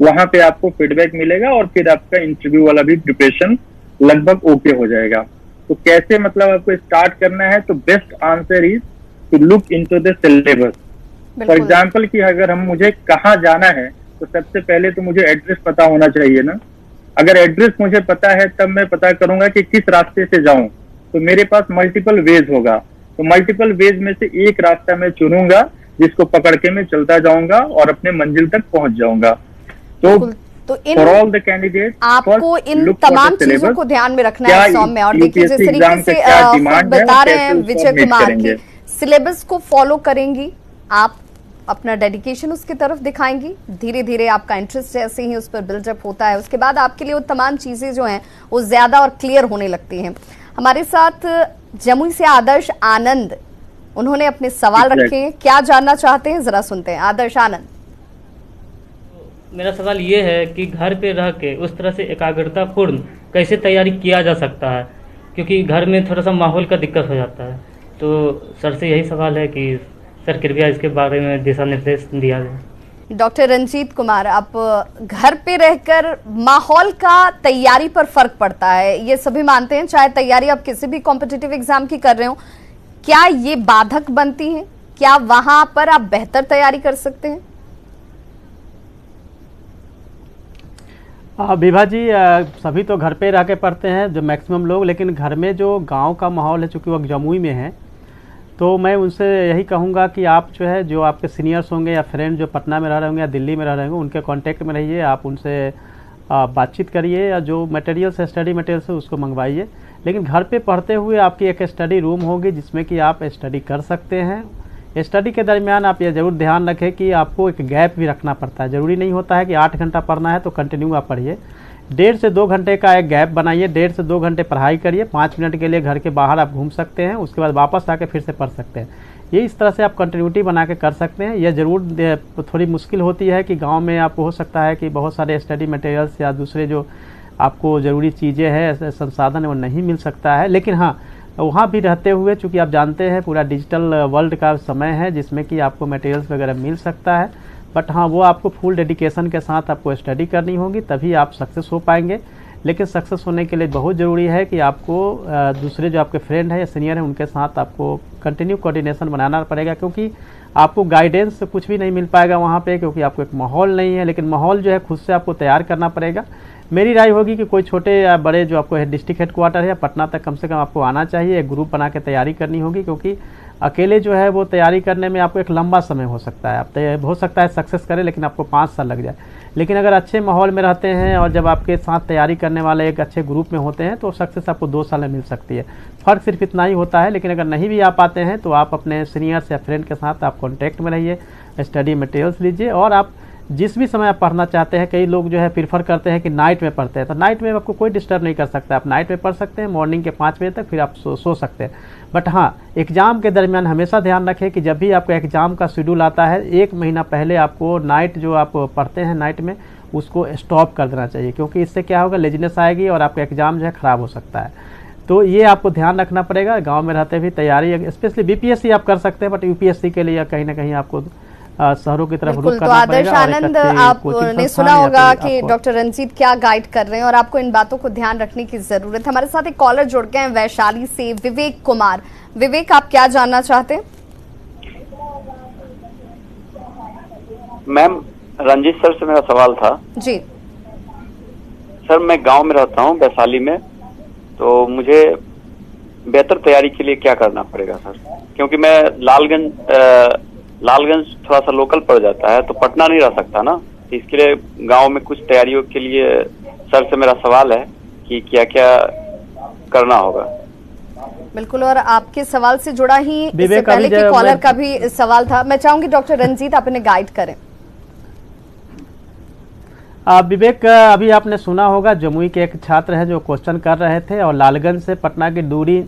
वहां पे आपको फीडबैक मिलेगा और फिर आपका इंटरव्यू वाला भी प्रिपरेशन लगभग ओके हो जाएगा। तो कैसे मतलब आपको स्टार्ट करना है, तो best answer is to look into the syllabus. For example कि अगर हम मुझे कहाँ जाना है तो सबसे पहले तो मुझे एड्रेस पता होना चाहिए ना। अगर एड्रेस मुझे पता है तब मैं पता करूंगा कि किस रास्ते से जाऊं, तो मेरे पास मल्टीपल वेज होगा। तो मल्टीपल वेज में से एक रास्ता मैं चुनूंगा जिसको पकड़ के मैं चलता जाऊंगा और अपने मंजिल तक पहुंच जाऊंगा। तो फॉर ऑल द कैंडिडेट आपको इन तमाम चीजों को ध्यान में रखना है सौम्य। और देखिए जिस तरीके से बता रहे हैं विजय कुमार की सिलेबस को फॉलो करेंगी आप, अपना डेडिकेशन उसकी तरफ दिखाएंगी, धीरे धीरे आपका इंटरेस्ट जैसे ही उस पर बिल्डअप होता है उसके बाद आपके लिए वो तमाम चीजें जो हैं वो ज्यादा और क्लियर होने लगती हैं। हमारे साथ जमुई से आदर्श आनंद, उन्होंने अपने सवाल रखे हैं, क्या जानना चाहते हैं जरा सुनते हैं। आदर्श आनंद, मेरा सवाल ये है कि घर पे रह के उस तरह से एकाग्रता पूर्ण कैसे तैयारी किया जा सकता है, क्योंकि घर में थोड़ा सा माहौल का दिक्कत हो जाता है। तो सर से यही सवाल है कि सर कृपया इसके बारे में दिशा निर्देश दिया जाए। डॉक्टर रंजीत कुमार, आप घर पे रहकर माहौल का तैयारी पर फर्क पड़ता है, ये सभी मानते हैं, चाहे तैयारी आप किसी भी कॉम्पिटिटिव एग्जाम की कर रहे हो, क्या ये बाधक बनती है? क्या वहां पर आप बेहतर तैयारी कर सकते हैं? विभा जी, सभी तो घर पे रह के पढ़ते हैं जो मैक्सिमम लोग, लेकिन घर में जो गांव का माहौल है, चूँकि वो जमुई में है, तो मैं उनसे यही कहूँगा कि आप जो है जो आपके सीनियर्स होंगे या फ्रेंड जो पटना में रह रहे होंगे या दिल्ली में रह रहे होंगे, उनके कांटेक्ट में रहिए, आप उनसे बातचीत करिए या जो मटेरियल्स है, स्टडी मटेरियल्स है, उसको मंगवाइए। लेकिन घर पे पढ़ते हुए आपकी एक स्टडी रूम होगी जिसमें कि आप स्टडी कर सकते हैं। स्टडी के दरमियान आप ये ज़रूर ध्यान रखें कि आपको एक गैप भी रखना पड़ता है। ज़रूरी नहीं होता है कि 8 घंटा पढ़ना है तो कंटिन्यू आप पढ़िए, 1.5 से 2 घंटे का एक गैप बनाइए, 1.5 से 2 घंटे पढ़ाई करिए, 5 मिनट के लिए घर के बाहर आप घूम सकते हैं, उसके बाद वापस आके फिर से पढ़ सकते हैं। ये इस तरह से आप कंटिन्यूटी बना के कर सकते हैं। यह ज़रूर थोड़ी मुश्किल होती है कि गांव में आपको हो सकता है कि बहुत सारे स्टडी मटेरियल्स या दूसरे जो आपको ज़रूरी चीज़ें हैं, संसाधन वो नहीं मिल सकता है, लेकिन हाँ वहाँ भी रहते हुए चूँकि आप जानते हैं पूरा डिजिटल वर्ल्ड का समय है जिसमें कि आपको मटेरियल्स वगैरह मिल सकता है। बट हाँ वो आपको फुल डेडिकेशन के साथ आपको स्टडी करनी होगी, तभी आप सक्सेस हो पाएंगे। लेकिन सक्सेस होने के लिए बहुत ज़रूरी है कि आपको दूसरे जो आपके फ्रेंड हैं या सीनियर हैं उनके साथ आपको कंटिन्यू कोऑर्डिनेशन बनाना पड़ेगा, क्योंकि आपको गाइडेंस कुछ भी नहीं मिल पाएगा वहाँ पे, क्योंकि आपको एक माहौल नहीं है। लेकिन माहौल जो है खुद से आपको तैयार करना पड़ेगा। मेरी राय होगी कि कोई छोटे या बड़े जो आपको डिस्ट्रिक्ट हेडक्वार्टर है या पटना तक कम से कम आपको आना चाहिए, एक ग्रुप बना के तैयारी करनी होगी, क्योंकि अकेले जो है वो तैयारी करने में आपको एक लंबा समय हो सकता है। आप हो सकता है सक्सेस करें लेकिन आपको 5 साल लग जाए। लेकिन अगर अच्छे माहौल में रहते हैं और जब आपके साथ तैयारी करने वाले एक अच्छे ग्रुप में होते हैं तो सक्सेस आपको 2 साल में मिल सकती है। फ़र्क सिर्फ इतना ही होता है। लेकिन अगर नहीं भी आ पाते हैं तो आप अपने सीनियर्स या फ्रेंड के साथ आप कॉन्टैक्ट में रहिए, स्टडी मटेरियल्स लीजिए और आप जिस भी समय आप पढ़ना चाहते हैं। कई लोग जो है प्रीफर करते हैं कि नाइट में पढ़ते हैं, तो नाइट में आपको कोई डिस्टर्ब नहीं कर सकता। आप नाइट में पढ़ सकते हैं, मॉर्निंग के 5 बजे तक, फिर आप सो सकते हैं। बट हाँ एग्ज़ाम के दरमियान हमेशा ध्यान रखें कि जब भी आपका एग्ज़ाम का शेड्यूल आता है 1 महीना पहले आपको नाइट जो आप पढ़ते हैं नाइट में उसको स्टॉप कर देना चाहिए, क्योंकि इससे क्या होगा, लेजीनेस आएगी और आपका एग्ज़ाम जो है ख़राब हो सकता है। तो ये आपको ध्यान रखना पड़ेगा। गाँव में रहते भी तैयारी, स्पेशली BPSC आप कर सकते हैं, बट UPSC के लिए कहीं ना कहीं आपको शहरों की तरफ रुख करना पड़ेगा। तो आदर्श आनंद, आपने सुना होगा कि डॉक्टर रंजीत क्या गाइड कर रहे हैं और आपको इन बातों को ध्यान रखने की जरूरत है। हमारे साथ एक कॉलर जुड़ गए हैं वैशाली से, विवेक कुमार। विवेक, आप क्या जानना चाहते हैं? मैम, रंजीत सर से मेरा सवाल था। जी सर, मैं गांव में रहता हूं वैशाली में, तो मुझे बेहतर तैयारी के लिए क्या करना पड़ेगा सर? क्योंकि मैं लालगंज थोड़ा सा लोकल पड़ जाता है, तो पटना नहीं रह सकता ना, तो इसके लिए गांव में कुछ तैयारियों के लिए सर से मेरा सवाल है कि क्या क्या करना होगा। बिल्कुल, और आपके सवाल से जुड़ा ही इससे पहले के कॉलर का भी सवाल था। मैं चाहूंगी डॉक्टर रंजीत आप इन्हें गाइड करें। विवेक, अभी आपने सुना होगा जमुई के एक छात्र है जो क्वेश्चन कर रहे थे, और लालगंज से पटना की दूरी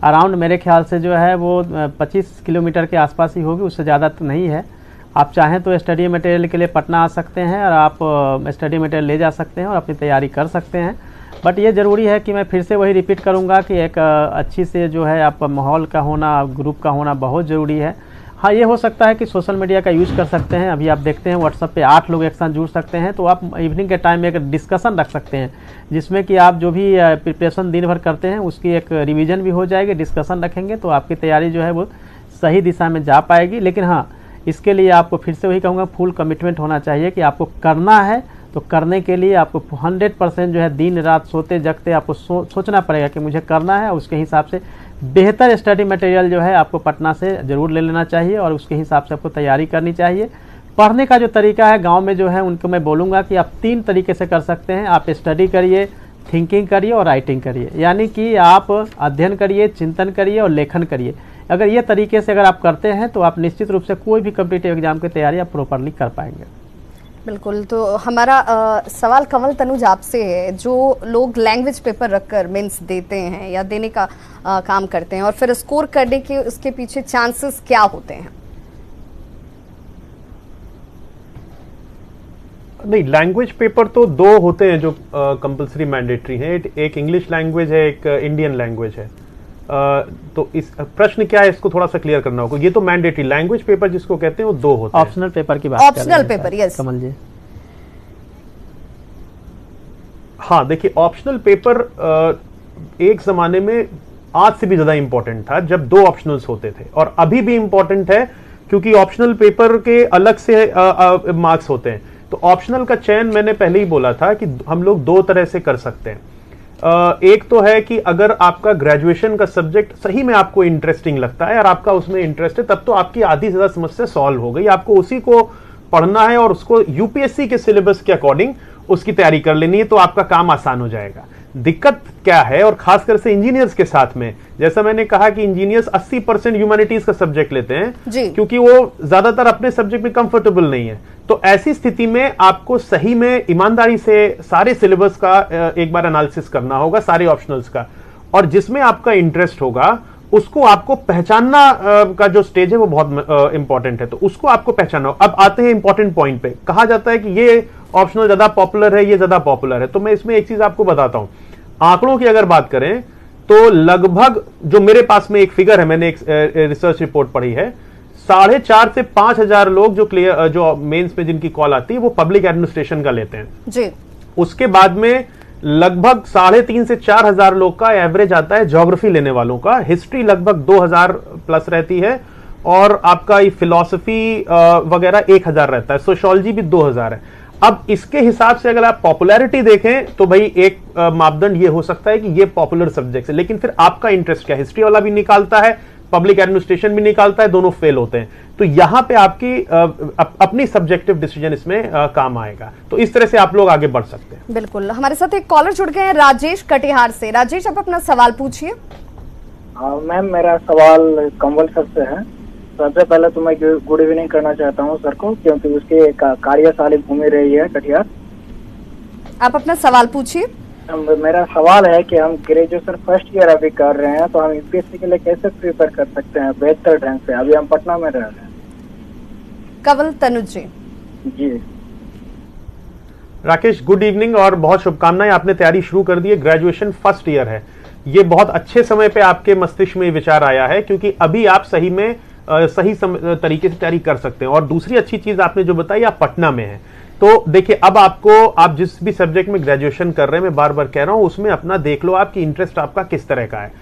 अराउंड मेरे ख्याल से जो है वो 25 किलोमीटर के आसपास ही होगी, उससे ज़्यादा तो नहीं है। आप चाहें तो स्टडी मटेरियल के लिए पटना आ सकते हैं और आप स्टडी मटेरियल ले जा सकते हैं और अपनी तैयारी कर सकते हैं। बट ये ज़रूरी है कि मैं फिर से वही रिपीट करूँगा कि एक अच्छी से जो है आप माहौल का होना, ग्रुप का होना बहुत ज़रूरी है। हाँ, ये हो सकता है कि सोशल मीडिया का यूज़ कर सकते हैं। अभी आप देखते हैं व्हाट्सएप पे 8 लोग एक साथ जुड़ सकते हैं, तो आप इवनिंग के टाइम में एक डिस्कशन रख सकते हैं जिसमें कि आप जो भी प्रिपरेशन दिन भर करते हैं उसकी एक रिवीजन भी हो जाएगी। डिस्कशन रखेंगे तो आपकी तैयारी जो है वो सही दिशा में जा पाएगी। लेकिन हाँ, इसके लिए आपको फिर से वही कहूँगा, फुल कमिटमेंट होना चाहिए कि आपको करना है, तो करने के लिए आपको 100% जो है दिन रात सोते जगते आपको सोचना पड़ेगा कि मुझे करना है। उसके हिसाब से बेहतर स्टडी मटेरियल जो है आपको पटना से ज़रूर ले लेना चाहिए और उसके हिसाब से आपको तैयारी करनी चाहिए। पढ़ने का जो तरीका है गांव में जो है उनको मैं बोलूँगा कि आप 3 तरीके से कर सकते हैं। आप स्टडी करिए, थिंकिंग करिए और राइटिंग करिए, यानी कि आप अध्ययन करिए, चिंतन करिए और लेखन करिए। अगर ये तरीके से अगर आप करते हैं तो आप निश्चित रूप से कोई भी कॉम्पिटिटिव एग्जाम की तैयारी आप प्रॉपरली कर पाएंगे। बिल्कुल, तो हमारा सवाल कमल तनुज आपसे है। जो लोग लैंग्वेज पेपर रखकर मेंस देते हैं या देने का काम करते हैं और फिर स्कोर करने के उसके पीछे चांसेस क्या होते हैं? नहीं, लैंग्वेज पेपर तो 2 होते हैं जो कंपलसरी मैंडेटरी हैं। एक इंग्लिश लैंग्वेज है, एक इंडियन लैंग्वेज है। तो इस प्रश्न क्या है, इसको थोड़ा सा क्लियर करना होगा। ये तो मैंडेटरी लैंग्वेज पेपर जिसको कहते हैं वो 2 होते हैं। ऑप्शनल पेपर की बात कर रहे हैं। ऑप्शनल पेपर, यस कमल जी। हाँ, देखिए, ऑप्शनल पेपर एक जमाने में आज से भी ज्यादा इंपॉर्टेंट था जब 2 ऑप्शनल्स होते थे, और अभी भी इंपॉर्टेंट है क्योंकि ऑप्शनल पेपर के अलग से मार्क्स होते हैं। तो ऑप्शनल का चयन मैंने पहले ही बोला था कि हम लोग 2 तरह से कर सकते हैं। एक तो है कि अगर आपका ग्रेजुएशन का सब्जेक्ट सही में आपको इंटरेस्टिंग लगता है और आपका उसमें इंटरेस्ट है, तब तो आपकी आधी से ज्यादा समस्या सॉल्व हो गई। आपको उसी को पढ़ना है और उसको यूपीएससी के सिलेबस के अकॉर्डिंग उसकी तैयारी कर लेनी है, तो आपका काम आसान हो जाएगा। दिक्कत क्या है, और खासकर से इंजीनियर्स के साथ में, जैसा मैंने कहा कि इंजीनियर्स 80% ह्यूमैनिटीज का सब्जेक्ट लेते हैं क्योंकि वो ज्यादातर अपने सब्जेक्ट में कंफर्टेबल नहीं है। तो ऐसी स्थिति में आपको सही में ईमानदारी से सारे सिलेबस का एक बार एनालिसिस करना होगा, सारे ऑप्शनल्स का, और जिसमें आपका इंटरेस्ट होगा उसको आपको पहचानना का जो स्टेज है वो बहुत इंपॉर्टेंट है, तो उसको आपको पहचानना हो। अब आते हैं इंपॉर्टेंट पॉइंट पे, कहा जाता है कि ये ऑप्शनल ज्यादा पॉपुलर है, ये ज्यादा पॉपुलर है, तो मैं इसमें एक चीज आपको बताता हूं। आंकड़ों की अगर बात करें तो लगभग जो मेरे पास में एक फिगर है, मैंने एक रिसर्च रिपोर्ट पढ़ी है, 4,500 से 5,000 लोग जो मेंस में जिनकी कॉल आती है वो पब्लिक एडमिनिस्ट्रेशन का लेते हैं जी। उसके बाद में लगभग 3,500 से 4,000 लोग का एवरेज आता है ज्योग्राफी लेने वालों का, हिस्ट्री लगभग 2,000 प्लस रहती है, और आपका ये फिलॉसफी वगैरह 1,000 रहता है, सोशियोलॉजी भी 2,000 है। अब इसके हिसाब से अगर आप पॉपुलैरिटी देखें तो भाई एक मापदंड ये हो सकता है कि ये पॉपुलर सब्जेक्ट है, लेकिन फिर आपका इंटरेस्ट क्या है, हिस्ट्री वाला भी निकालता है, पब्लिक एडमिनिस्ट्रेशन भी निकालता है, दोनों फेल होते हैं, तो यहां पे आपकी अपनी सब्जेक्टिव डिसीजन इसमें काम आएगा। तो इस तरह से आप लोग आगे बढ़ सकते हैं। बिल्कुल, हमारे साथ एक कॉलर जुड़ गए हैं, राजेश कटिहार से। राजेश, आप अपना सवाल पूछिए। मैम, मेरा सवाल कंवल सर से है। सबसे पहले तो मैं गुड इवनिंग करना चाहता हूं सर को, क्योंकि उसकी कार्यशाली भूमि रही है कटिहार। आप अपना सवाल पूछिए। मेरा सवाल है कि हम ग्रेजुएशन फर्स्ट ईयर अभी कर रहे हैं, तो हम यूपीएससी के लिए कैसे प्रिपेयर कर सकते हैं बेहतर ढंग से? अभी हम पटना में रह रहे हैं। कंवल तनुज जी। जी राकेश, गुड इवनिंग और बहुत शुभकामनाएं, आपने तैयारी शुरू कर दी है, ग्रेजुएशन फर्स्ट ईयर है, ये बहुत अच्छे समय पे आपके मस्तिष्क में विचार आया है, क्योंकि अभी आप सही में सही तरीके से तैयारी कर सकते हैं। और दूसरी अच्छी चीज आपने जो बताई, आप पटना में हैं, तो देखिए अब आप जिस भी सब्जेक्ट में ग्रेजुएशन कर रहे हैं, मैं बार बार कह रहा हूं, उसमें अपना देख लो आपकी इंटरेस्ट आपका किस तरह का है,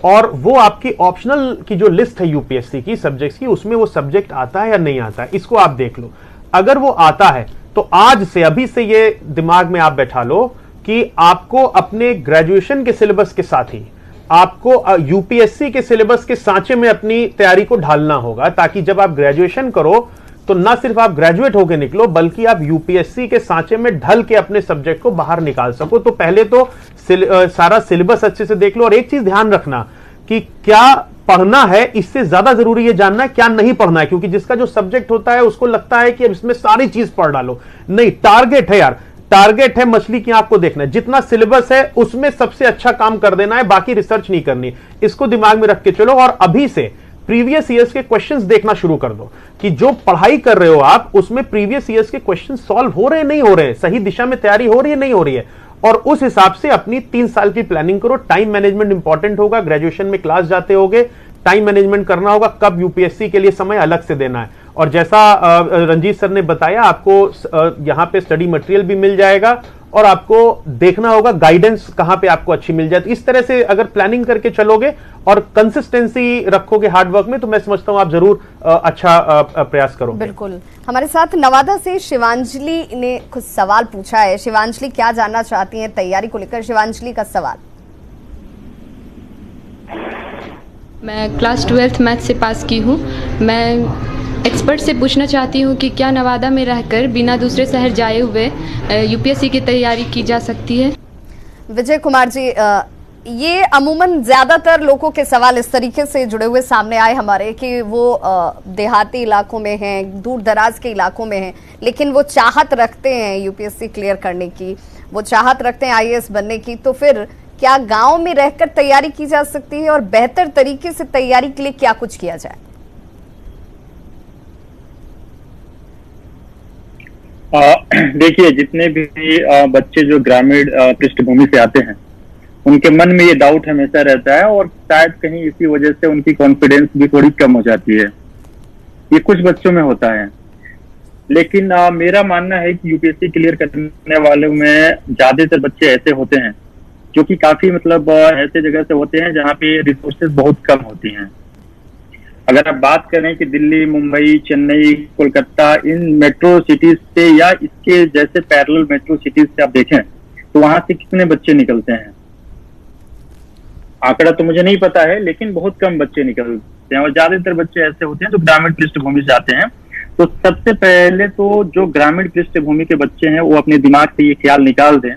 और वो आपकी ऑप्शनल की जो लिस्ट है यूपीएससी की सब्जेक्ट्स की, उसमें वो सब्जेक्ट आता है या नहीं आता है, इसको आप देख लो। अगर वो आता है तो आज से, अभी से ये दिमाग में आप बैठा लो कि आपको अपने ग्रेजुएशन के सिलेबस के साथ ही आपको यूपीएससी के सिलेबस के सांचे में अपनी तैयारी को ढालना होगा, ताकि जब आप ग्रेजुएशन करो तो ना सिर्फ आप ग्रेजुएट होकर निकलो, बल्कि आप यूपीएससी के सांचे में ढल के अपने सब्जेक्ट को बाहर निकाल सको। तो पहले तो सारा सिलेबस अच्छे से देख लो, और एक चीज ध्यान रखना कि क्या पढ़ना है, इससे ज्यादा जरूरी है जानना है क्या नहीं पढ़ना है, क्योंकि जिसका जो सब्जेक्ट होता है उसको लगता है कि अब इसमें सारी चीज पढ़ डालो। नहीं, टारगेट है यार, टारगेट है मछली की आंख को देखना है, जितना सिलेबस है उसमें सबसे अच्छा काम कर देना है, बाकी रिसर्च नहीं करनी। इसको दिमाग में रख के चलो, और अभी से प्रीवियस ईयर्स के क्वेश्चंस देखना शुरू कर दो कि जो पढ़ाई कर रहे हो आप उसमें प्रीवियस ईयर्स के क्वेश्चंस सॉल्व हो रहे हैं नहीं हो रहे हैं, सही दिशा में तैयारी हो रही है नहीं हो रही है, और उस हिसाब से अपनी 3 साल की प्लानिंग करो। टाइम मैनेजमेंट इंपॉर्टेंट होगा, ग्रेजुएशन में क्लास जाते होगे, टाइम मैनेजमेंट करना होगा, कब यूपीएससी के लिए समय अलग से देना है। और जैसा रंजीत सर ने बताया, आपको यहाँ पे स्टडी मटेरियल भी मिल जाएगा, और आपको देखना होगा गाइडेंस कहां पे आपको अच्छी मिल जाए। तो इस तरह से अगर प्लानिंग करके चलोगे और कंसिस्टेंसी रखोगे हार्डवर्क में, तो मैं समझता हूं आप जरूर अच्छा प्रयास करोगे। बिल्कुल। हमारे साथ नवादा से शिवांजलि ने कुछ सवाल पूछा है। शिवांजलि क्या जानना चाहती हैं तैयारी को लेकर? शिवांजलि का सवाल। मैं क्लास 12th मैथ से पास की हूँ। मैं एक्सपर्ट से पूछना चाहती हूँ कि क्या नवादा में रहकर बिना दूसरे शहर जाए हुए यूपीएससी की तैयारी की जा सकती है? विजय कुमार जी, ये अमूमन ज्यादातर लोगों के सवाल इस तरीके से जुड़े हुए सामने आए हमारे कि वो देहाती इलाकों में हैं, दूर दराज के इलाकों में हैं, लेकिन वो चाहत रखते हैं यूपीएससी क्लियर करने की, वो चाहत रखते हैं आईएएस बनने की, तो फिर क्या गांव में रहकर तैयारी की जा सकती है, और बेहतर तरीके से तैयारी के लिए क्या कुछ किया जाए? देखिए, जितने भी बच्चे जो ग्रामीण पृष्ठभूमि से आते हैं, उनके मन में ये डाउट हमेशा रहता है, और शायद कहीं इसी वजह से उनकी कॉन्फिडेंस भी थोड़ी कम हो जाती है। ये कुछ बच्चों में होता है, लेकिन मेरा मानना है कि यूपीएससी क्लियर करने वालों में ज्यादातर बच्चे ऐसे होते हैं जो कि काफी मतलब ऐसे जगह से होते हैं जहाँ पे रिसोर्सेज बहुत कम होती हैं। अगर आप बात करें कि दिल्ली, मुंबई, चेन्नई, कोलकाता, इन मेट्रो सिटीज से या इसके जैसे पैरेलल मेट्रो सिटीज से आप देखें तो वहां से कितने बच्चे निकलते हैं, आंकड़ा तो मुझे नहीं पता है, लेकिन बहुत कम बच्चे निकलते हैं, और ज्यादातर बच्चे ऐसे होते हैं जो ग्रामीण पृष्ठभूमि से आते हैं। तो सबसे पहले तो जो ग्रामीण पृष्ठभूमि के बच्चे हैं वो अपने दिमाग से ये ख्याल निकाल दें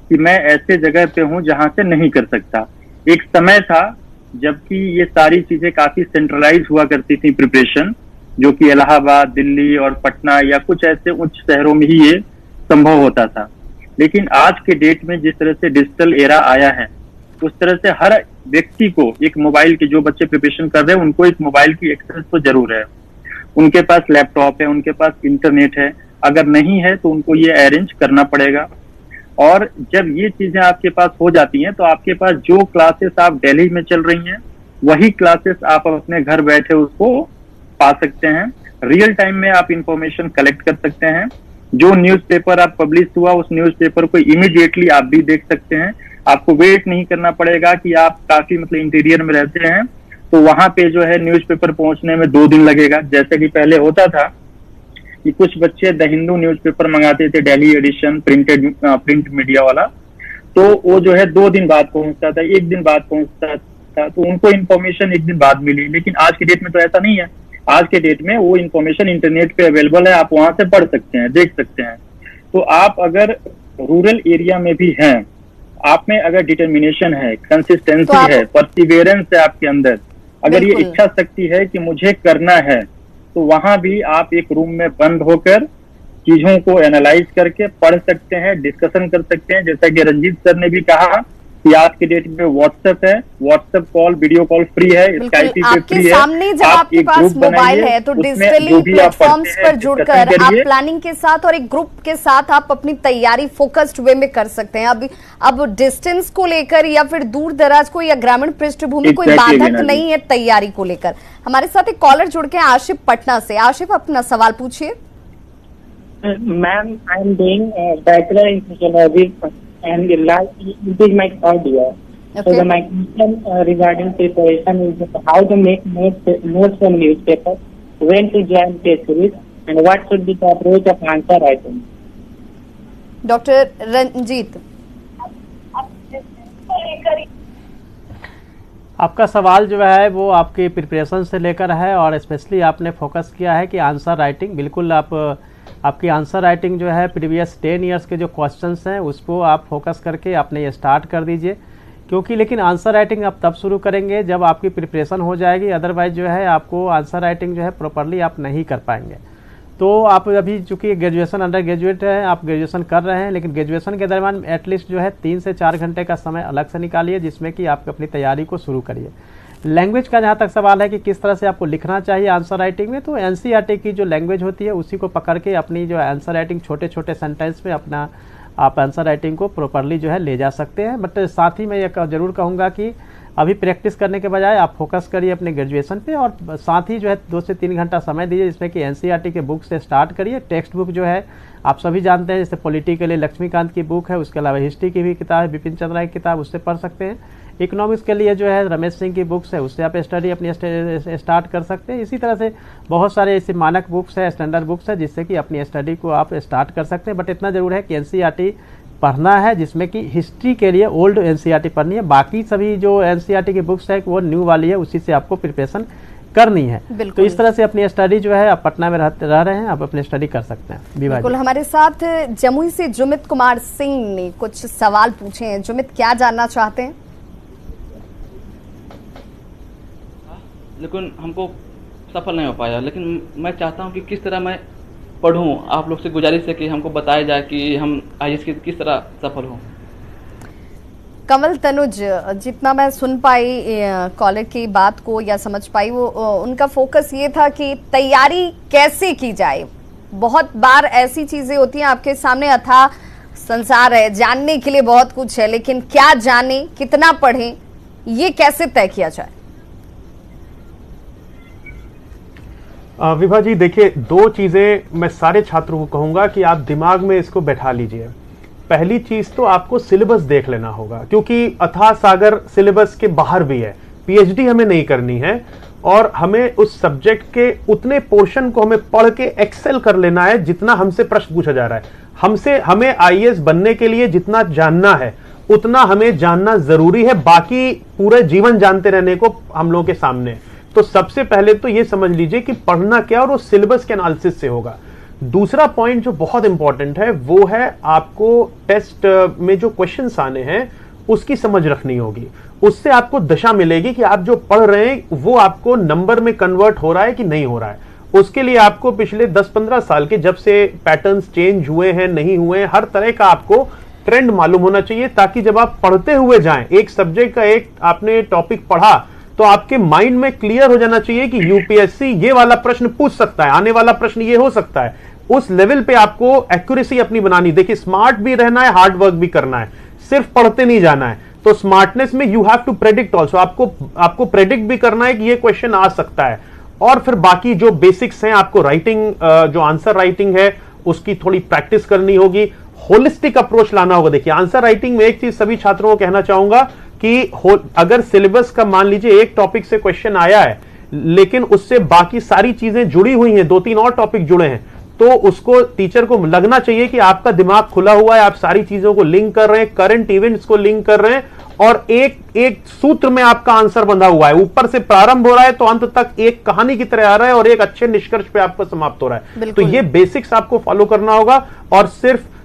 कि मैं ऐसे जगह पे हूँ जहां से नहीं कर सकता। एक समय था जबकि ये सारी चीजें काफी सेंट्रलाइज हुआ करती थी प्रिपरेशन, जो कि इलाहाबाद, दिल्ली और पटना या कुछ ऐसे उच्च शहरों में ही ये संभव होता था। लेकिन आज के डेट में जिस तरह से डिजिटल एरा आया है, उस तरह से हर व्यक्ति को एक मोबाइल की, जो बच्चे प्रिपरेशन कर रहे हैं उनको एक मोबाइल की एक्सेस तो जरूर है, उनके पास लैपटॉप है, उनके पास इंटरनेट है, अगर नहीं है तो उनको ये अरेंज करना पड़ेगा। और जब ये चीजें आपके पास हो जाती हैं तो आपके पास जो क्लासेस आप दिल्ली में चल रही हैं वही क्लासेस आप अपने घर बैठे उसको पा सकते हैं। रियल टाइम में आप इंफॉर्मेशन कलेक्ट कर सकते हैं। जो न्यूज़पेपर आप पब्लिश हुआ उस न्यूज़पेपर को इमीडिएटली आप भी देख सकते हैं। आपको वेट नहीं करना पड़ेगा कि आप काफी मतलब इंटीरियर में रहते हैं तो वहां पे जो है न्यूज़पेपर पहुंचने में 2 दिन लगेगा। जैसे कि पहले होता था कि कुछ बच्चे द हिंदू न्यूज़पेपर मंगाते थे, दिल्ली एडिशन प्रिंट मीडिया वाला, तो वो जो है 2 दिन बाद पहुंचता था, 1 दिन बाद पहुंचता था, तो उनको इन्फॉर्मेशन 1 दिन बाद मिली। लेकिन आज के डेट में तो ऐसा नहीं है। आज के डेट में वो इन्फॉर्मेशन इंटरनेट पे अवेलेबल है, आप वहां से पढ़ सकते हैं, देख सकते हैं। तो आप अगर रूरल एरिया में भी हैं, आप में अगर डिटर्मिनेशन है, कंसिस्टेंसी है, परसिवियरेंस है आपके अंदर, अगर ये इच्छा शक्ति है कि मुझे करना है, तो वहां भी आप एक रूम में बंद होकर चीजों को एनालाइज करके पढ़ सकते हैं, डिस्कशन कर सकते हैं। जैसा कि रंजीत सर ने भी कहा कि आज के डेट में व्हाट्सएप है, WhatsApp call, video call free है, स्काइपी पे फ्री है। सामने जब आपके पास मोबाइल है तो डिजिटली प्लेटफॉर्म्स पर जुड़कर आप प्लानिंग के साथ और एक ग्रुप के साथ आप अपनी तैयारी फोकस्ड वे में कर सकते हैं। अब डिस्टेंस को लेकर या फिर दूर दराज को या ग्रामीण पृष्ठभूमि कोई बाधक नहीं है तैयारी को लेकर। हमारे साथ एक कॉलर जुड़ के आशिफ पटना से। आशिफ, अपना सवाल पूछिए। Ma'am, I am doing bachelor in sociology and it is my 3rd year. Okay. So my question regarding preparation is how to make notes from newspaper, when to join test series, and what should be the approach of answer writing. Dr. Ranjit, आपका सवाल जो है वो आपके preparation से लेकर है और स्पेशली आपने फोकस किया है कि आंसर राइटिंग। बिल्कुल आपकी आंसर राइटिंग जो है प्रीवियस 10 ईयर्स के जो क्वेश्चंस हैं उसको आप फोकस करके आपने ये स्टार्ट कर दीजिए, क्योंकि लेकिन आंसर राइटिंग आप तब शुरू करेंगे जब आपकी प्रिपरेशन हो जाएगी। अदरवाइज जो है आपको आंसर राइटिंग जो है प्रॉपरली आप नहीं कर पाएंगे। तो आप अभी चूँकि ग्रेजुएशन अंडर ग्रेजुएट है, आप ग्रेजुएशन कर रहे हैं, लेकिन ग्रेजुएशन के दरमियान एटलीस्ट जो है 3 से 4 घंटे का समय अलग से निकालिए जिसमें कि आप अपनी तैयारी को शुरू करिए। लैंग्वेज का जहाँ तक सवाल है कि किस तरह से आपको लिखना चाहिए आंसर राइटिंग में, तो एनसीईआरटी की जो लैंग्वेज होती है उसी को पकड़ के अपनी जो आंसर राइटिंग छोटे छोटे सेंटेंस में अपना आप आंसर राइटिंग को प्रॉपरली जो है ले जा सकते हैं। बट साथ ही मैं ये जरूर कहूँगा कि अभी प्रैक्टिस करने के बजाय आप फोकस करिए अपने ग्रेजुएशन पे और साथ ही जो है 2 से 3 घंटा समय दीजिए जिसमें कि एनसीईआरटी के बुक से स्टार्ट करिए। टेक्स्ट बुक जो है आप सभी जानते हैं, जैसे पॉलिटी के लिए लक्ष्मीकांत की बुक है, उसके अलावा हिस्ट्री की भी किताब है, बिपिन चंद्रा की किताब, उससे पढ़ सकते हैं। इकोनॉमिक्स के लिए जो है रमेश सिंह की बुक्स है, उससे आप स्टडी अपनी स्टार्ट कर सकते हैं। इसी तरह से बहुत सारे ऐसे मानक बुक्स है, स्टैंडर्ड बुक्स है जिससे कि अपनी स्टडी को आप स्टार्ट कर सकते हैं। बट इतना जरूर है कि एनसीईआरटी पढ़ना है जिसमें कि हिस्ट्री के लिए ओल्ड एनसीईआरटी पढ़नी है, बाकी सभी जो एनसीईआरटी की बुक्स है वो न्यू वाली है, उसी से आपको प्रिपरेशन करनी है। तो इस तरह से अपनी स्टडी जो है आप पटना में रह रहे हैं, आप अपनी स्टडी कर सकते हैं। बिल्कुल। हमारे साथ जमुई से जुमित कुमार सिंह ने कुछ सवाल पूछे हैं। जुमित, क्या जानना चाहते हैं? लेकिन हमको सफल नहीं हो पाया, लेकिन मैं चाहता हूं कि किस तरह मैं पढ़ूं। आप लोग से गुजारिश है कि हमको बताया जाए कि हम आईएएस की किस तरह सफल हों। कमल तनुज, जितना मैं सुन पाई कॉलर की बात को या समझ पाई, वो उनका फोकस ये था कि तैयारी कैसे की जाए। बहुत बार ऐसी चीजें होती हैं, आपके सामने अथाह संसार है, जानने के लिए बहुत कुछ है, लेकिन क्या जाने, कितना पढ़ें, ये कैसे तय किया जाए? विभा जी, देखिए 2 चीजें मैं सारे छात्रों को कहूंगा कि आप दिमाग में इसको बैठा लीजिए। पहली चीज तो आपको सिलेबस देख लेना होगा, क्योंकि अथाह सागर सिलेबस के बाहर भी है। पीएचडी हमें नहीं करनी है और हमें उस सब्जेक्ट के उतने पोर्शन को हमें पढ़ के एक्सेल कर लेना है जितना हमसे प्रश्न पूछा जा रहा है। हमें आईएएस बनने के लिए जितना जानना है उतना हमें जानना जरूरी है, बाकी पूरे जीवन जानते रहने को हम लोगों के सामने। तो सबसे पहले तो ये समझ लीजिए कि पढ़ना क्या और वो सिलेबस के एनालिसिस से होगा। दूसरा पॉइंट जो बहुत इंपॉर्टेंट है वो है आपको टेस्ट में जो क्वेश्चंस आने हैं उसकी समझ रखनी होगी। उससे आपको दिशा मिलेगी कि आप जो पढ़ रहे हैं वो आपको नंबर में कन्वर्ट हो रहा है कि नहीं हो रहा है। उसके लिए आपको पिछले 10-15 साल के जब से पैटर्न्स चेंज हुए हैं नहीं हुए हैं, हर तरह का आपको ट्रेंड मालूम होना चाहिए, ताकि जब आप पढ़ते हुए जाएं, एक सब्जेक्ट का एक आपने टॉपिक पढ़ा तो आपके माइंड में क्लियर हो जाना चाहिए कि यूपीएससी ये वाला प्रश्न पूछ सकता है, आने वाला प्रश्न ये हो सकता है। उस लेवल पे आपको एक्यूरेसी अपनी बनानी। देखिए, स्मार्ट भी रहना है, हार्ड वर्क भी करना है, सिर्फ पढ़ते नहीं जाना है। तो स्मार्टनेस में you have to predict also, आपको प्रेडिक्ट भी करना है कि ये क्वेश्चन आ सकता है। और फिर बाकी जो बेसिक्स हैं, आपको राइटिंग, जो आंसर राइटिंग है उसकी थोड़ी प्रैक्टिस करनी होगी, होलिस्टिक अप्रोच लाना होगा। देखिए, आंसर राइटिंग में एक चीज सभी छात्रों को कहना चाहूंगा कि अगर सिलेबस का मान लीजिए एक टॉपिक से क्वेश्चन आया है लेकिन उससे बाकी सारी चीजें जुड़ी हुई हैं, 2-3 और टॉपिक जुड़े हैं, तो उसको टीचर को लगना चाहिए कि आपका दिमाग खुला हुआ है, आप सारी चीजों को लिंक कर रहे हैं, करंट इवेंट्स को लिंक कर रहे हैं और एक सूत्र में आपका आंसर बंधा हुआ है। ऊपर से प्रारंभ हो रहा है तो अंत तक एक कहानी की तरह आ रहा है और एक अच्छे निष्कर्ष पे आपका समाप्त हो रहा है। तो ये बेसिक्स आपको फॉलो करना होगा और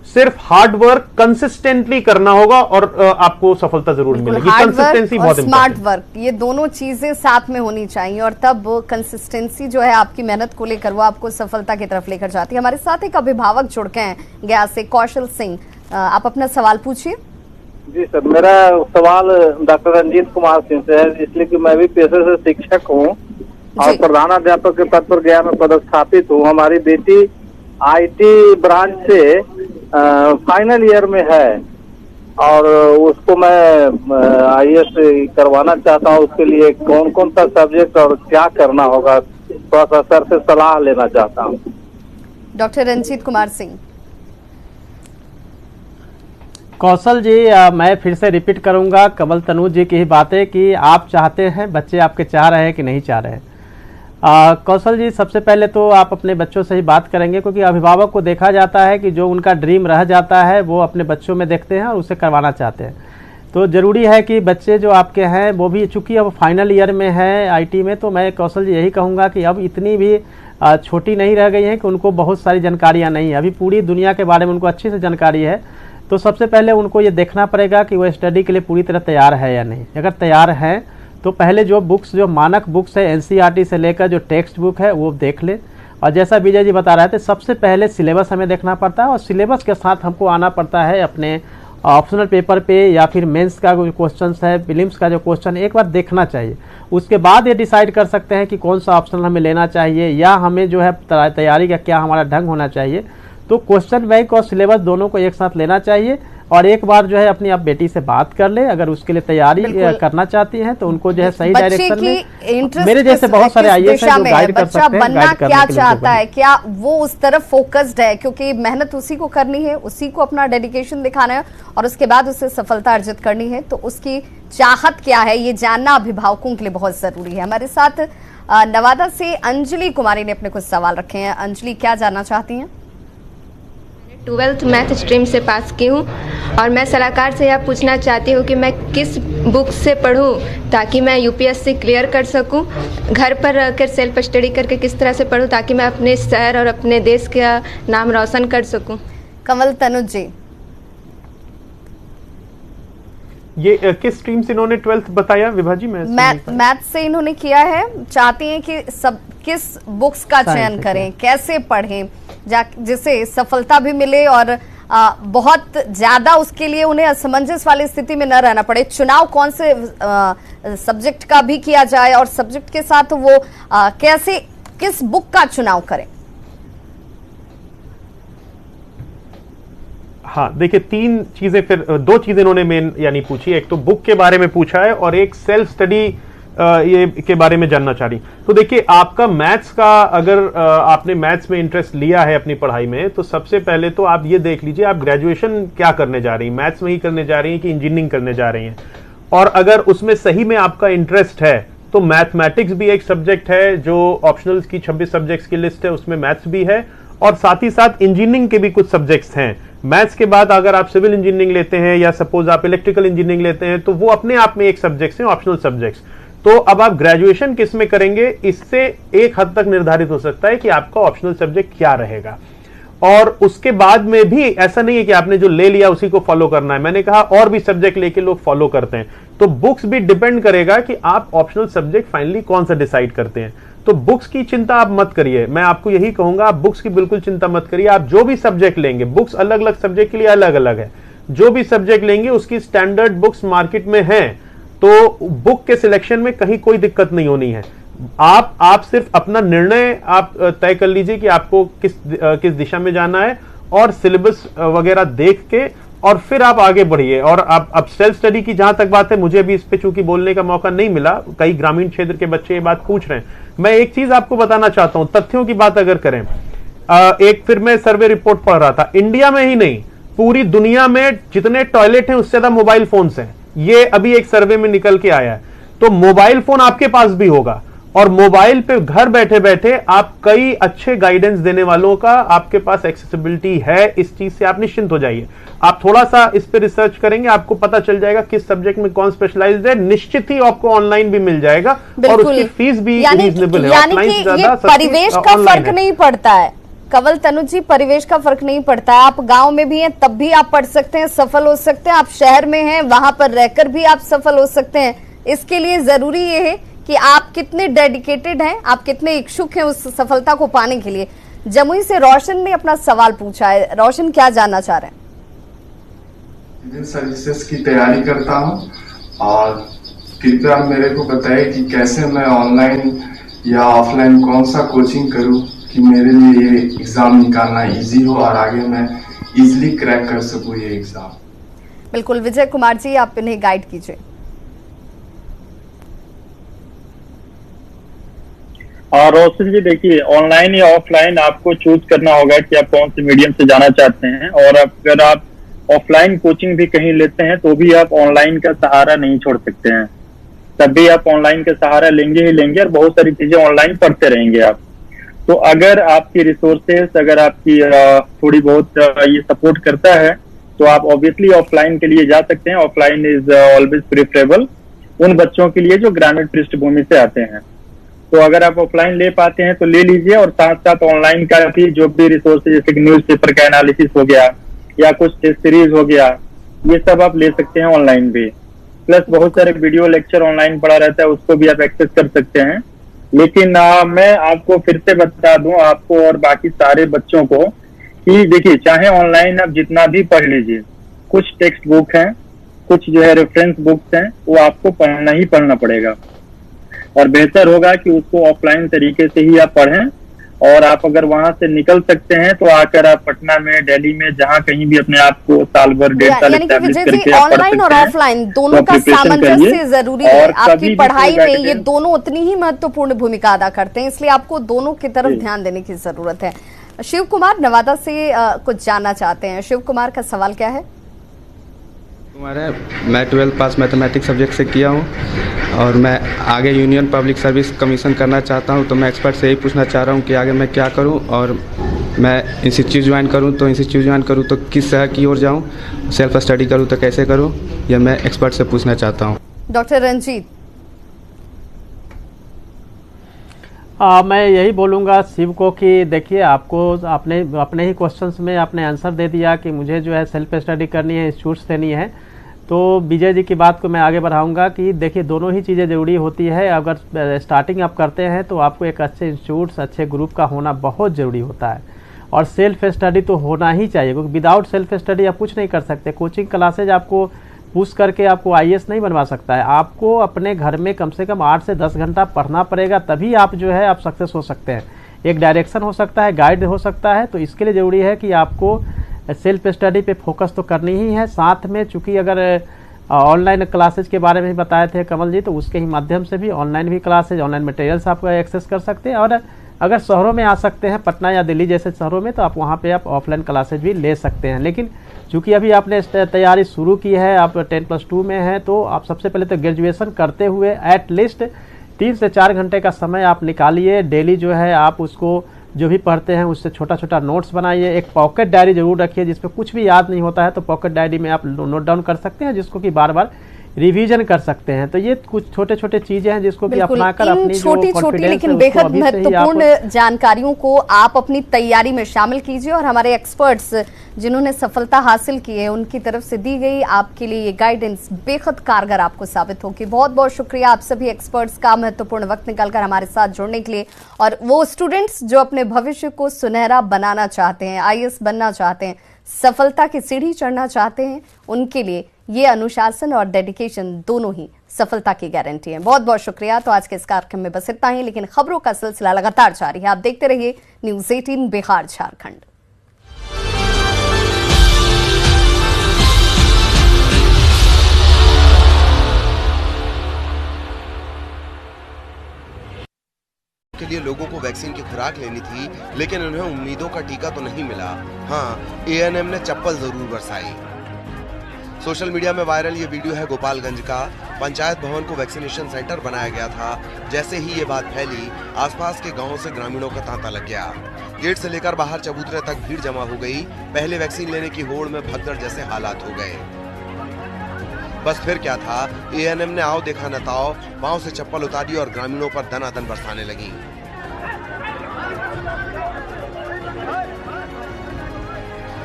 सिर्फ हार्ड वर्क कंसिस्टेंटली करना होगा और आपको सफलता जरूर मिलेगी। कंसिस्टेंसी बहुत स्मार्ट वर्क, ये दोनों चीजें साथ में होनी चाहिए और तब कंसिस्टेंसी जो है आपकी मेहनत को लेकर वो आपको सफलता की तरफ लेकर जाती है। हमारे साथ एक अभिभावक जुड़ गए हैं गया से, कौशल सिंह, आप अपना सवाल पूछिए। जी सर, मेरा सवाल डॉक्टर रंजीत कुमार सिंह से है, इसलिए कि मैं भी पेशे से शिक्षक हूँ और प्रधानाध्यापक के पद पर गया में पदस्थापित हूँ। हमारी बेटी आईटी ब्रांच से फाइनल ईयर में है और उसको मैं आईएएस करवाना चाहता हूँ। उसके लिए कौन कौन सा सब्जेक्ट और क्या करना होगा, थोड़ा सा सर से सलाह लेना चाहता हूँ। डॉक्टर रंजीत कुमार सिंह। कौशल जी, मैं फिर से रिपीट करूंगा कमल तनु जी की ही बातें कि आप चाहते हैं, बच्चे आपके चाह रहे हैं कि नहीं चाह रहे हैं। कौशल जी, सबसे पहले तो आप अपने बच्चों से ही बात करेंगे, क्योंकि अभिभावक को देखा जाता है कि जो उनका ड्रीम रह जाता है वो अपने बच्चों में देखते हैं और उसे करवाना चाहते हैं। तो ज़रूरी है कि बच्चे जो आपके हैं वो भी, चूँकि अब फाइनल ईयर में है आईटी में, तो मैं कौशल जी यही कहूँगा कि अब इतनी भी छोटी नहीं रह गई हैं कि उनको बहुत सारी जानकारियाँ नहीं है। अभी पूरी दुनिया के बारे में उनको अच्छी से जानकारी है। तो सबसे पहले उनको ये देखना पड़ेगा कि वो स्टडी के लिए पूरी तरह तैयार है या नहीं। अगर तैयार हैं तो पहले जो बुक्स, जो मानक बुक्स है एनसीईआरटी से लेकर जो टेक्स्ट बुक है वो देख ले। और जैसा विजय जी बता रहे थे, सबसे पहले सिलेबस हमें देखना पड़ता है और सिलेबस के साथ हमको आना पड़ता है अपने ऑप्शनल पेपर पे या फिर मेंस का जो क्वेश्चन है, प्रीलिम्स का जो क्वेश्चन, एक बार देखना चाहिए। उसके बाद ये डिसाइड कर सकते हैं कि कौन सा ऑप्शन हमें लेना चाहिए या हमें जो है तैयारी का क्या हमारा ढंग होना चाहिए। तो क्वेश्चन बैंक और सिलेबस दोनों को एक साथ लेना चाहिए और एक बार जो है अपनी आप बेटी से बात कर ले। अगर उसके लिए तैयारी करना चाहती हैं तो उनको जो है सही डायरेक्शन में, मेरे जैसे बहुत सारे आईएएस हैं जो गाइड कर सकते हैं। बनना क्या चाहता है, क्या वो उस तरफ फोकस्ड है, क्योंकि मेहनत उसी को करनी है, उसी को अपना डेडिकेशन दिखाना है और उसके बाद उसे सफलता अर्जित करनी है। तो उसकी चाहत क्या है ये जानना अभिभावकों के लिए बहुत जरूरी है। हमारे साथ नवादा से अंजलि कुमारी ने अपने कुछ सवाल रखे हैं। अंजलि, क्या जानना चाहती हैं? 12th मैथ स्ट्रीम से पास की हूँ और मैं सलाहकार से यह पूछना चाहती हूँ कि मैं किस बुक से पढूं ताकि मैं यूपीएससी क्लियर कर सकूं। घर पर रहकर सेल्फ स्टडी करके किस तरह से पढूं ताकि मैं अपने शहर और अपने देश का नाम रोशन कर सकूं। कमल तनुज जी, ये किस स्ट्रीम से इन्होंने 12th बताया विभा जी? मैथ से इन्होंने किया है। चाहती हैं कि सब किस बुक्स का चयन करें, कैसे पढ़ें जिससे सफलता भी मिले और बहुत ज्यादा उसके लिए उन्हें असमंजस वाली स्थिति में न रहना पड़े। चुनाव कौन से सब्जेक्ट का भी किया जाए और सब्जेक्ट के साथ वो कैसे, किस बुक का चुनाव करें? हाँ, देखिए, 3 चीजें, फिर 2 चीजें इन्होंने मेन यानी पूछी। एक तो बुक के बारे में पूछा है और एक सेल्फ स्टडी ये के बारे में जानना चाह रही। तो देखिए, आपका मैथ्स का, अगर आपने मैथ्स में इंटरेस्ट लिया है अपनी पढ़ाई में, तो सबसे पहले तो आप ये देख लीजिए आप ग्रेजुएशन क्या करने जा रही हैं, मैथ्स में ही करने जा रही हैं कि इंजीनियरिंग करने जा रही हैं। और अगर उसमें सही में आपका इंटरेस्ट है तो मैथमेटिक्स भी एक सब्जेक्ट है जो ऑप्शनल्स की 26 सब्जेक्ट्स की लिस्ट है, उसमें मैथ्स भी है और साथ ही साथ इंजीनियरिंग के भी कुछ सब्जेक्ट्स हैं। मैथ्स के बाद अगर आप सिविल इंजीनियरिंग लेते हैं या सपोज आप इलेक्ट्रिकल इंजीनियरिंग लेते हैं तो वो अपने आप में एक सब्जेक्ट्स हैं, ऑप्शनल सब्जेक्ट्स। तो अब आप ग्रेजुएशन किस में करेंगे, इससे एक हद तक निर्धारित हो सकता है कि आपका ऑप्शनल सब्जेक्ट क्या रहेगा। और उसके बाद में भी ऐसा नहीं है कि आपने जो ले लिया उसी को फॉलो करना है। मैंने कहा और भी सब्जेक्ट लेके लोग फॉलो करते हैं, तो बुक्स भी डिपेंड करेगा कि आप ऑप्शनल सब्जेक्ट फाइनली कौन सा डिसाइड करते हैं। तो बुक्स की चिंता आप मत करिए, मैं आपको यही कहूंगा, आप बुक्स की बिल्कुल चिंता मत करिए। आप जो भी सब्जेक्ट लेंगे, बुक्स अलग अलग सब्जेक्ट के लिए अलग अलग है, जो भी सब्जेक्ट लेंगे उसकी स्टैंडर्ड बुक्स मार्केट में हैं, तो बुक के सिलेक्शन में कहीं कोई दिक्कत नहीं होनी है। आप सिर्फ अपना निर्णय आप तय कर लीजिए कि आपको किस दिशा में जाना है, और सिलेबस वगैरह देख के और फिर आप आगे बढ़िए। और आप अब सेल्फ स्टडी की जहां तक बात है, मुझे अभी इस पे चूंकि बोलने का मौका नहीं मिला, कई ग्रामीण क्षेत्र के बच्चे ये बात पूछ रहे हैं, मैं एक चीज आपको बताना चाहता हूं, तथ्यों की बात अगर करें, फिर मैं सर्वे रिपोर्ट पढ़ रहा था, इंडिया में ही नहीं पूरी दुनिया में जितने टॉयलेट हैं उससे ज्यादा मोबाइल फोन्स हैं, ये अभी एक सर्वे में निकल के आया है। तो मोबाइल फोन आपके पास भी होगा, और मोबाइल पे घर बैठे बैठे आप कई अच्छे गाइडेंस देने वालों का आपके पास एक्सेसिबिलिटी है, इस चीज से आप निश्चिंत हो जाइए। आप थोड़ा सा इस पे रिसर्च करेंगे, आपको पता चल जाएगा किस सब्जेक्ट में कौन स्पेशलाइज्ड है, निश्चित ही आपको ऑनलाइन भी मिल जाएगा, और उसकी फीस भी रीजनेबल है। यानी कि ये परिवेश का फर्क नहीं पड़ता है कंवल तनुज जी, परिवेश का फर्क नहीं पड़ता है। आप गांव में भी हैं तब भी आप पढ़ सकते हैं, सफल हो सकते हैं, आप शहर में हैं वहां पर रहकर भी आप सफल हो सकते हैं। इसके लिए जरूरी ये है कि आप कितने डेडिकेटेड हैं, आप कितने इच्छुक हैं उस सफलता को पाने के लिए। जमुई से रोशन ने अपना सवाल पूछा है, रोशन क्या जानना चाह रहे हैं? सिविल सर्विसेज की तैयारी करता हूं, और कृपया मेरे को बताइए कि कैसे मैं ऑनलाइन या ऑफलाइन कौन सा कोचिंग करूं कि मेरे लिए ये एग्जाम निकालना इजी हो और आगे मैं इजीली क्रैक कर सकूं ये एग्जाम। बिल्कुल विजय कुमार जी, आप इन्हें गाइड कीजिए। रोशन जी, देखिए ऑनलाइन या ऑफलाइन आपको चूज करना होगा कि आप कौन से मीडियम से जाना चाहते हैं, और अगर आप ऑफलाइन कोचिंग भी कहीं लेते हैं तो भी आप ऑनलाइन का सहारा नहीं छोड़ सकते हैं, तब भी आप ऑनलाइन का सहारा लेंगे ही लेंगे, और बहुत सारी चीजें ऑनलाइन पढ़ते रहेंगे आप। तो अगर आपकी रिसोर्सेस, अगर आपकी थोड़ी बहुत ये सपोर्ट करता है, तो आप ऑब्वियसली ऑफलाइन के लिए जा सकते हैं। ऑफलाइन इज ऑलवेज प्रेफरेबल उन बच्चों के लिए जो ग्रामीण पृष्ठभूमि से आते हैं। तो अगर आप ऑफलाइन ले पाते हैं तो ले लीजिए, और साथ साथ ऑनलाइन का भी जो भी रिसोर्सेज, जैसे कि न्यूज़पेपर का एनालिसिस हो गया या कुछ टेस्ट सीरीज हो गया, ये सब आप ले सकते हैं ऑनलाइन भी। प्लस बहुत सारे वीडियो लेक्चर ऑनलाइन पड़ा रहता है, उसको भी आप एक्सेस कर सकते हैं। लेकिन मैं आपको फिर से बता दूं, आपको और बाकी सारे बच्चों को, कि देखिए चाहे ऑनलाइन आप जितना भी पढ़ लीजिए, कुछ टेक्स्ट बुक हैं, कुछ जो है रेफरेंस बुक्स हैं, वो आपको पढ़ना ही पढ़ना पड़ेगा, और बेहतर होगा कि उसको ऑफलाइन तरीके से ही आप पढ़ें। और आप अगर वहां से निकल सकते हैं तो आकर आप पटना में, दिल्ली में, जहां कहीं भी अपने आप को साल भर, 1.5 साल एस्टैब्लिश करके आप पढ़ ऑनलाइन और ऑफलाइन दोनों का सामंजस्य जरूरी है। आपकी पढ़ाई में ये दोनों उतनी ही महत्वपूर्ण भूमिका अदा करते हैं, इसलिए आपको दोनों की तरफ ध्यान देने की जरूरत है। शिव कुमार नवादा से कुछ जानना चाहते हैं। शिव कुमार का सवाल क्या है? मैं 12th पास मैथमेटिक्स सब्जेक्ट से किया हूँ, और मैं आगे यूनियन पब्लिक सर्विस कमीशन करना चाहता हूँ। तो मैं एक्सपर्ट से यही पूछना चाह रहा हूँ कि आगे मैं क्या करूँ, और मैं इंस्टीट्यूट ज्वाइन करूँ तो इंस्टीट्यूट ज्वाइन करूँ तो किस शहर की ओर जाऊँ, सेल्फ स्टडी करूँ तो कैसे करूँ, यह मैं एक्सपर्ट से पूछना चाहता हूँ। डॉक्टर रंजीत। मैं यही बोलूँगा शिव को कि देखिए, आपको अपने ही क्वेश्चंस में आपने आंसर दे दिया कि मुझे जो है सेल्फ स्टडी करनी है, इंस्टीट्यूट्स लेनी है। तो विजय जी की बात को मैं आगे बढ़ाऊंगा कि देखिए दोनों ही चीज़ें ज़रूरी होती है। अगर स्टार्टिंग आप करते हैं तो आपको एक अच्छे इंस्टीट्यूट्स, अच्छे ग्रुप का होना बहुत ज़रूरी होता है, और सेल्फ स्टडी तो होना ही चाहिए, क्योंकि विदाउट सेल्फ स्टडी आप कुछ नहीं कर सकते। कोचिंग क्लासेज आपको पुश करके आपको आईएएस नहीं बनवा सकता है। आपको अपने घर में कम से कम 8 से 10 घंटा पढ़ना पड़ेगा, तभी आप जो है आप सक्सेस हो सकते हैं। एक डायरेक्शन हो सकता है, गाइड हो सकता है। तो इसके लिए ज़रूरी है कि आपको सेल्फ स्टडी पे फोकस तो करनी ही है। साथ में चूँकि अगर ऑनलाइन क्लासेज के बारे में भी बताए थे कमल जी, तो उसके ही माध्यम से भी ऑनलाइन भी क्लासेज, ऑनलाइन मटेरियल्स आप एक्सेस कर सकते हैं। और अगर शहरों में आ सकते हैं, पटना या दिल्ली जैसे शहरों में, तो आप वहाँ पे आप ऑफलाइन क्लासेज भी ले सकते हैं। लेकिन चूँकि अभी आपने तैयारी शुरू की है, आप 10+2 में हैं, तो आप सबसे पहले तो ग्रेजुएशन करते हुए एटलीस्ट 3 से 4 घंटे का समय आप निकालिए। डेली जो है आप उसको जो भी पढ़ते हैं उससे छोटा छोटा नोट्स बनाइए। एक पॉकेट डायरी जरूर रखिए, जिसमें कुछ भी याद नहीं होता है तो पॉकेट डायरी में आप नोट डाउन कर सकते हैं, जिसको कि बार बार रिवीजन कर सकते हैं। तो ये कुछ छोटे छोटे चीजें हैं जिसको कि अपनाकर अपनी छोटी छोटी लेकिन बेहद महत्वपूर्ण जानकारियों को आप अपनी तैयारी में शामिल कीजिए और हमारे एक्सपर्ट्स जिन्होंने सफलता हासिल की है उनकी तरफ से दी गई आपके लिए ये गाइडेंस बेहद कारगर आपको साबित होगी। बहुत बहुत शुक्रिया आप सभी एक्सपर्ट्स का महत्वपूर्ण वक्त निकालकर हमारे साथ जुड़ने के लिए। और वो स्टूडेंट्स जो अपने भविष्य को सुनहरा बनाना चाहते हैं, IAS बनना चाहते हैं, सफलता की सीढ़ी चढ़ना चाहते हैं, उनके लिए ये अनुशासन और डेडिकेशन दोनों ही सफलता की गारंटी है। बहुत बहुत शुक्रिया। तो आज के इस कार्यक्रम में बस इतना ही, लेकिन खबरों का सिलसिला लगातार जारी है। आप देखते रहिए न्यूज़ 18 बिहार झारखंड। के लिए लोगों को वैक्सीन की खुराक लेनी थी, लेकिन उन्हें उम्मीदों का टीका तो नहीं मिला। हाँ, ANM ने चप्पल जरूर बरसाई। सोशल मीडिया में वायरल ये वीडियो है गोपालगंज का। पंचायत भवन को वैक्सीनेशन सेंटर बनाया गया था। जैसे ही ये बात फैली, आसपास के गांवों से ग्रामीणों का तांता लग गया। गेट से लेकर बाहर चबूतरे तक भीड़ जमा हो गई। पहले वैक्सीन लेने की होड़ में भगदड़ जैसे हालात हो गए। बस फिर क्या था, ANM ने आओ देखा न ताओ, पांव से चप्पल उतारी और ग्रामीणों पर दनादन बरसाने लगी।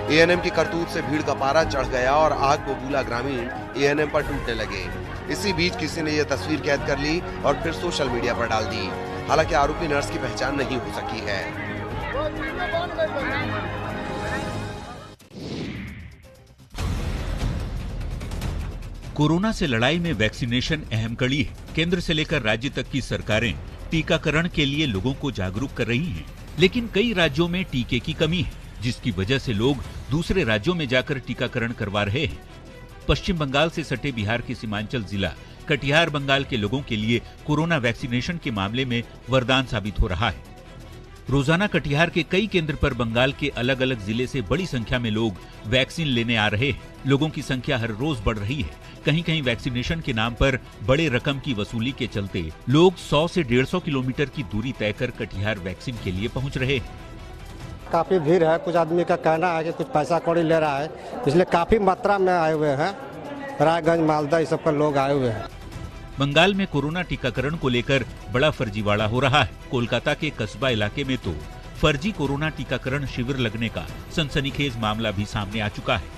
ANM की करतूत से भीड़ का पारा चढ़ गया और आग बबूला ग्रामीण ANM पर टूटने लगे। इसी बीच किसी ने यह तस्वीर कैद कर ली और फिर सोशल मीडिया पर डाल दी। हालांकि आरोपी नर्स की पहचान नहीं हो सकी है। कोरोना से लड़ाई में वैक्सीनेशन अहम कड़ी है। केंद्र से लेकर राज्य तक की सरकारें टीकाकरण के लिए लोगों को जागरूक कर रही हैं, लेकिन कई राज्यों में टीके की कमी है, जिसकी वजह से लोग दूसरे राज्यों में जाकर टीकाकरण करवा रहे हैं। पश्चिम बंगाल से सटे बिहार के सीमांचल जिला कटिहार बंगाल के लोगों के लिए कोरोना वैक्सीनेशन के मामले में वरदान साबित हो रहा है। रोजाना कटिहार के कई केंद्र पर बंगाल के अलग अलग जिले से बड़ी संख्या में लोग वैक्सीन लेने आ रहे हैं। लोगों की संख्या हर रोज बढ़ रही है। कहीं कहीं वैक्सीनेशन के नाम पर बड़े रकम की वसूली के चलते लोग 100 से 150 किलोमीटर की दूरी तय कर कटिहार वैक्सीन के लिए पहुंच रहे हैं। काफी भीड़ है। कुछ आदमी का कहना है कि कुछ पैसा कौड़ी ले रहा है, इसलिए काफी मात्रा में आए हुए हैं। रायगंज, मालदा, इस सब पर लोग आए हुए हैं। बंगाल में कोरोना टीकाकरण को लेकर बड़ा फर्जीवाड़ा हो रहा है। कोलकाता के कस्बा इलाके में तो फर्जी कोरोना टीकाकरण शिविर लगने का सनसनीखेज मामला भी सामने आ चुका है।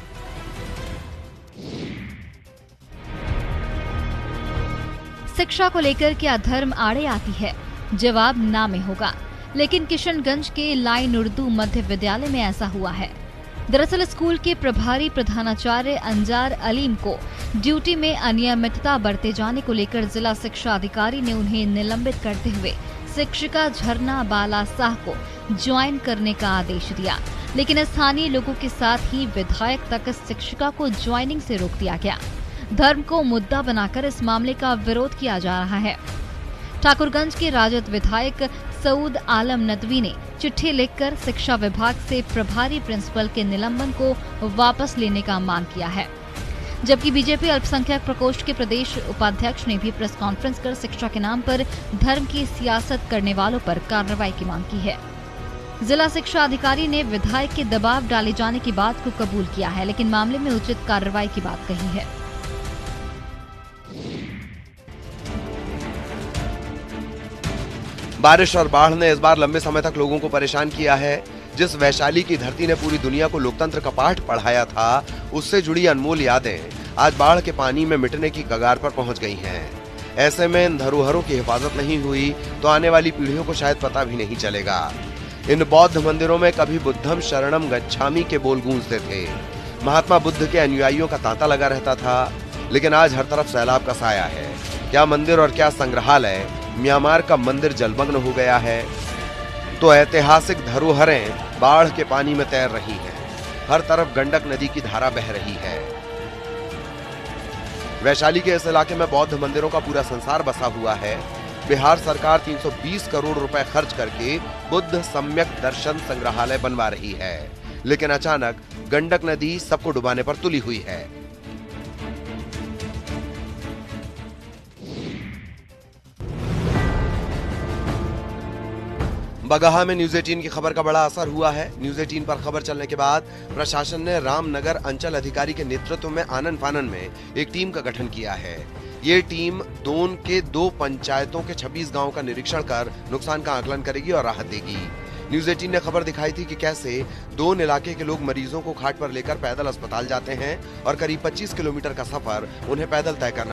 शिक्षा को लेकर क्या धर्म आड़े आती है? जवाब ना में होगा। लेकिन किशनगंज के लाइन उर्दू मध्य विद्यालय में ऐसा हुआ है। दरअसल स्कूल के प्रभारी प्रधानाचार्य अंजार अलीम को ड्यूटी में अनियमितता बरते जाने को लेकर जिला शिक्षा अधिकारी ने उन्हें निलंबित करते हुए शिक्षिका झरना बाला शाह को ज्वाइन करने का आदेश दिया। लेकिन स्थानीय लोगों के साथ ही विधायक तक शिक्षिका को ज्वाइनिंग से रोक दिया गया। धर्म को मुद्दा बनाकर इस मामले का विरोध किया जा रहा है। ठाकुरगंज के राजद विधायक सऊद आलम नदवी ने चिट्ठी लिखकर शिक्षा विभाग से प्रभारी प्रिंसिपल के निलंबन को वापस लेने का मांग किया है। जबकि बीजेपी अल्पसंख्यक प्रकोष्ठ के प्रदेश उपाध्यक्ष ने भी प्रेस कॉन्फ्रेंस कर शिक्षा के नाम पर धर्म की सियासत करने वालों पर कार्रवाई की मांग की है। जिला शिक्षा अधिकारी ने विधायक के दबाव डाले जाने की बात को कबूल किया है, लेकिन मामले में उचित कार्रवाई की बात कही है। बारिश और बाढ़ ने इस बार लंबे समय तक लोगों को परेशान किया है। जिस वैशाली की धरती ने पूरी दुनिया को लोकतंत्र का पाठ पढ़ाया था, उससे जुड़ी अनमोल यादें आज बाढ़ के पानी में मिटने की कगार पर पहुंच गई हैं। ऐसे में इन धरोहरों की हिफाजत नहीं हुई तो आने वाली पीढ़ियों को शायद पता भी नहीं चलेगा। इन बौद्ध मंदिरों में कभी बुद्धम शरणम गच्छामि के बोल गूंजते थे। महात्मा बुद्ध के अनुयायियों का तांता लगा रहता था, लेकिन आज हर तरफ सैलाब का साया है। क्या मंदिर और क्या संग्रहालय, म्यांमार का मंदिर जलमग्न हो गया है तो ऐतिहासिक धरोहरें बाढ़ के पानी में तैर रही हैं। हर तरफ गंडक नदी की धारा बह रही है। वैशाली के इस इलाके में बौद्ध मंदिरों का पूरा संसार बसा हुआ है। बिहार सरकार 320 करोड़ रुपए खर्च करके बुद्ध सम्यक दर्शन संग्रहालय बनवा रही है, लेकिन अचानक गंडक नदी सबको डुबाने पर तुली हुई है। बगहा में न्यूज 18 की खबर का बड़ा असर हुआ है। न्यूज 18 पर खबर चलने के बाद प्रशासन ने रामनगर अंचल अधिकारी के नेतृत्व में आनन फानन में एक टीम का गठन किया है। ये टीम दोन के 2 पंचायतों के 26 गांवों का निरीक्षण कर नुकसान का आकलन करेगी और राहत देगी। न्यूज 18 ने खबर दिखाई थी कि कैसे दोन इलाके के लोग मरीजों को खाट पर लेकर पैदल अस्पताल जाते हैं और करीब 25 किलोमीटर का सफर उन्हें पैदल तय करना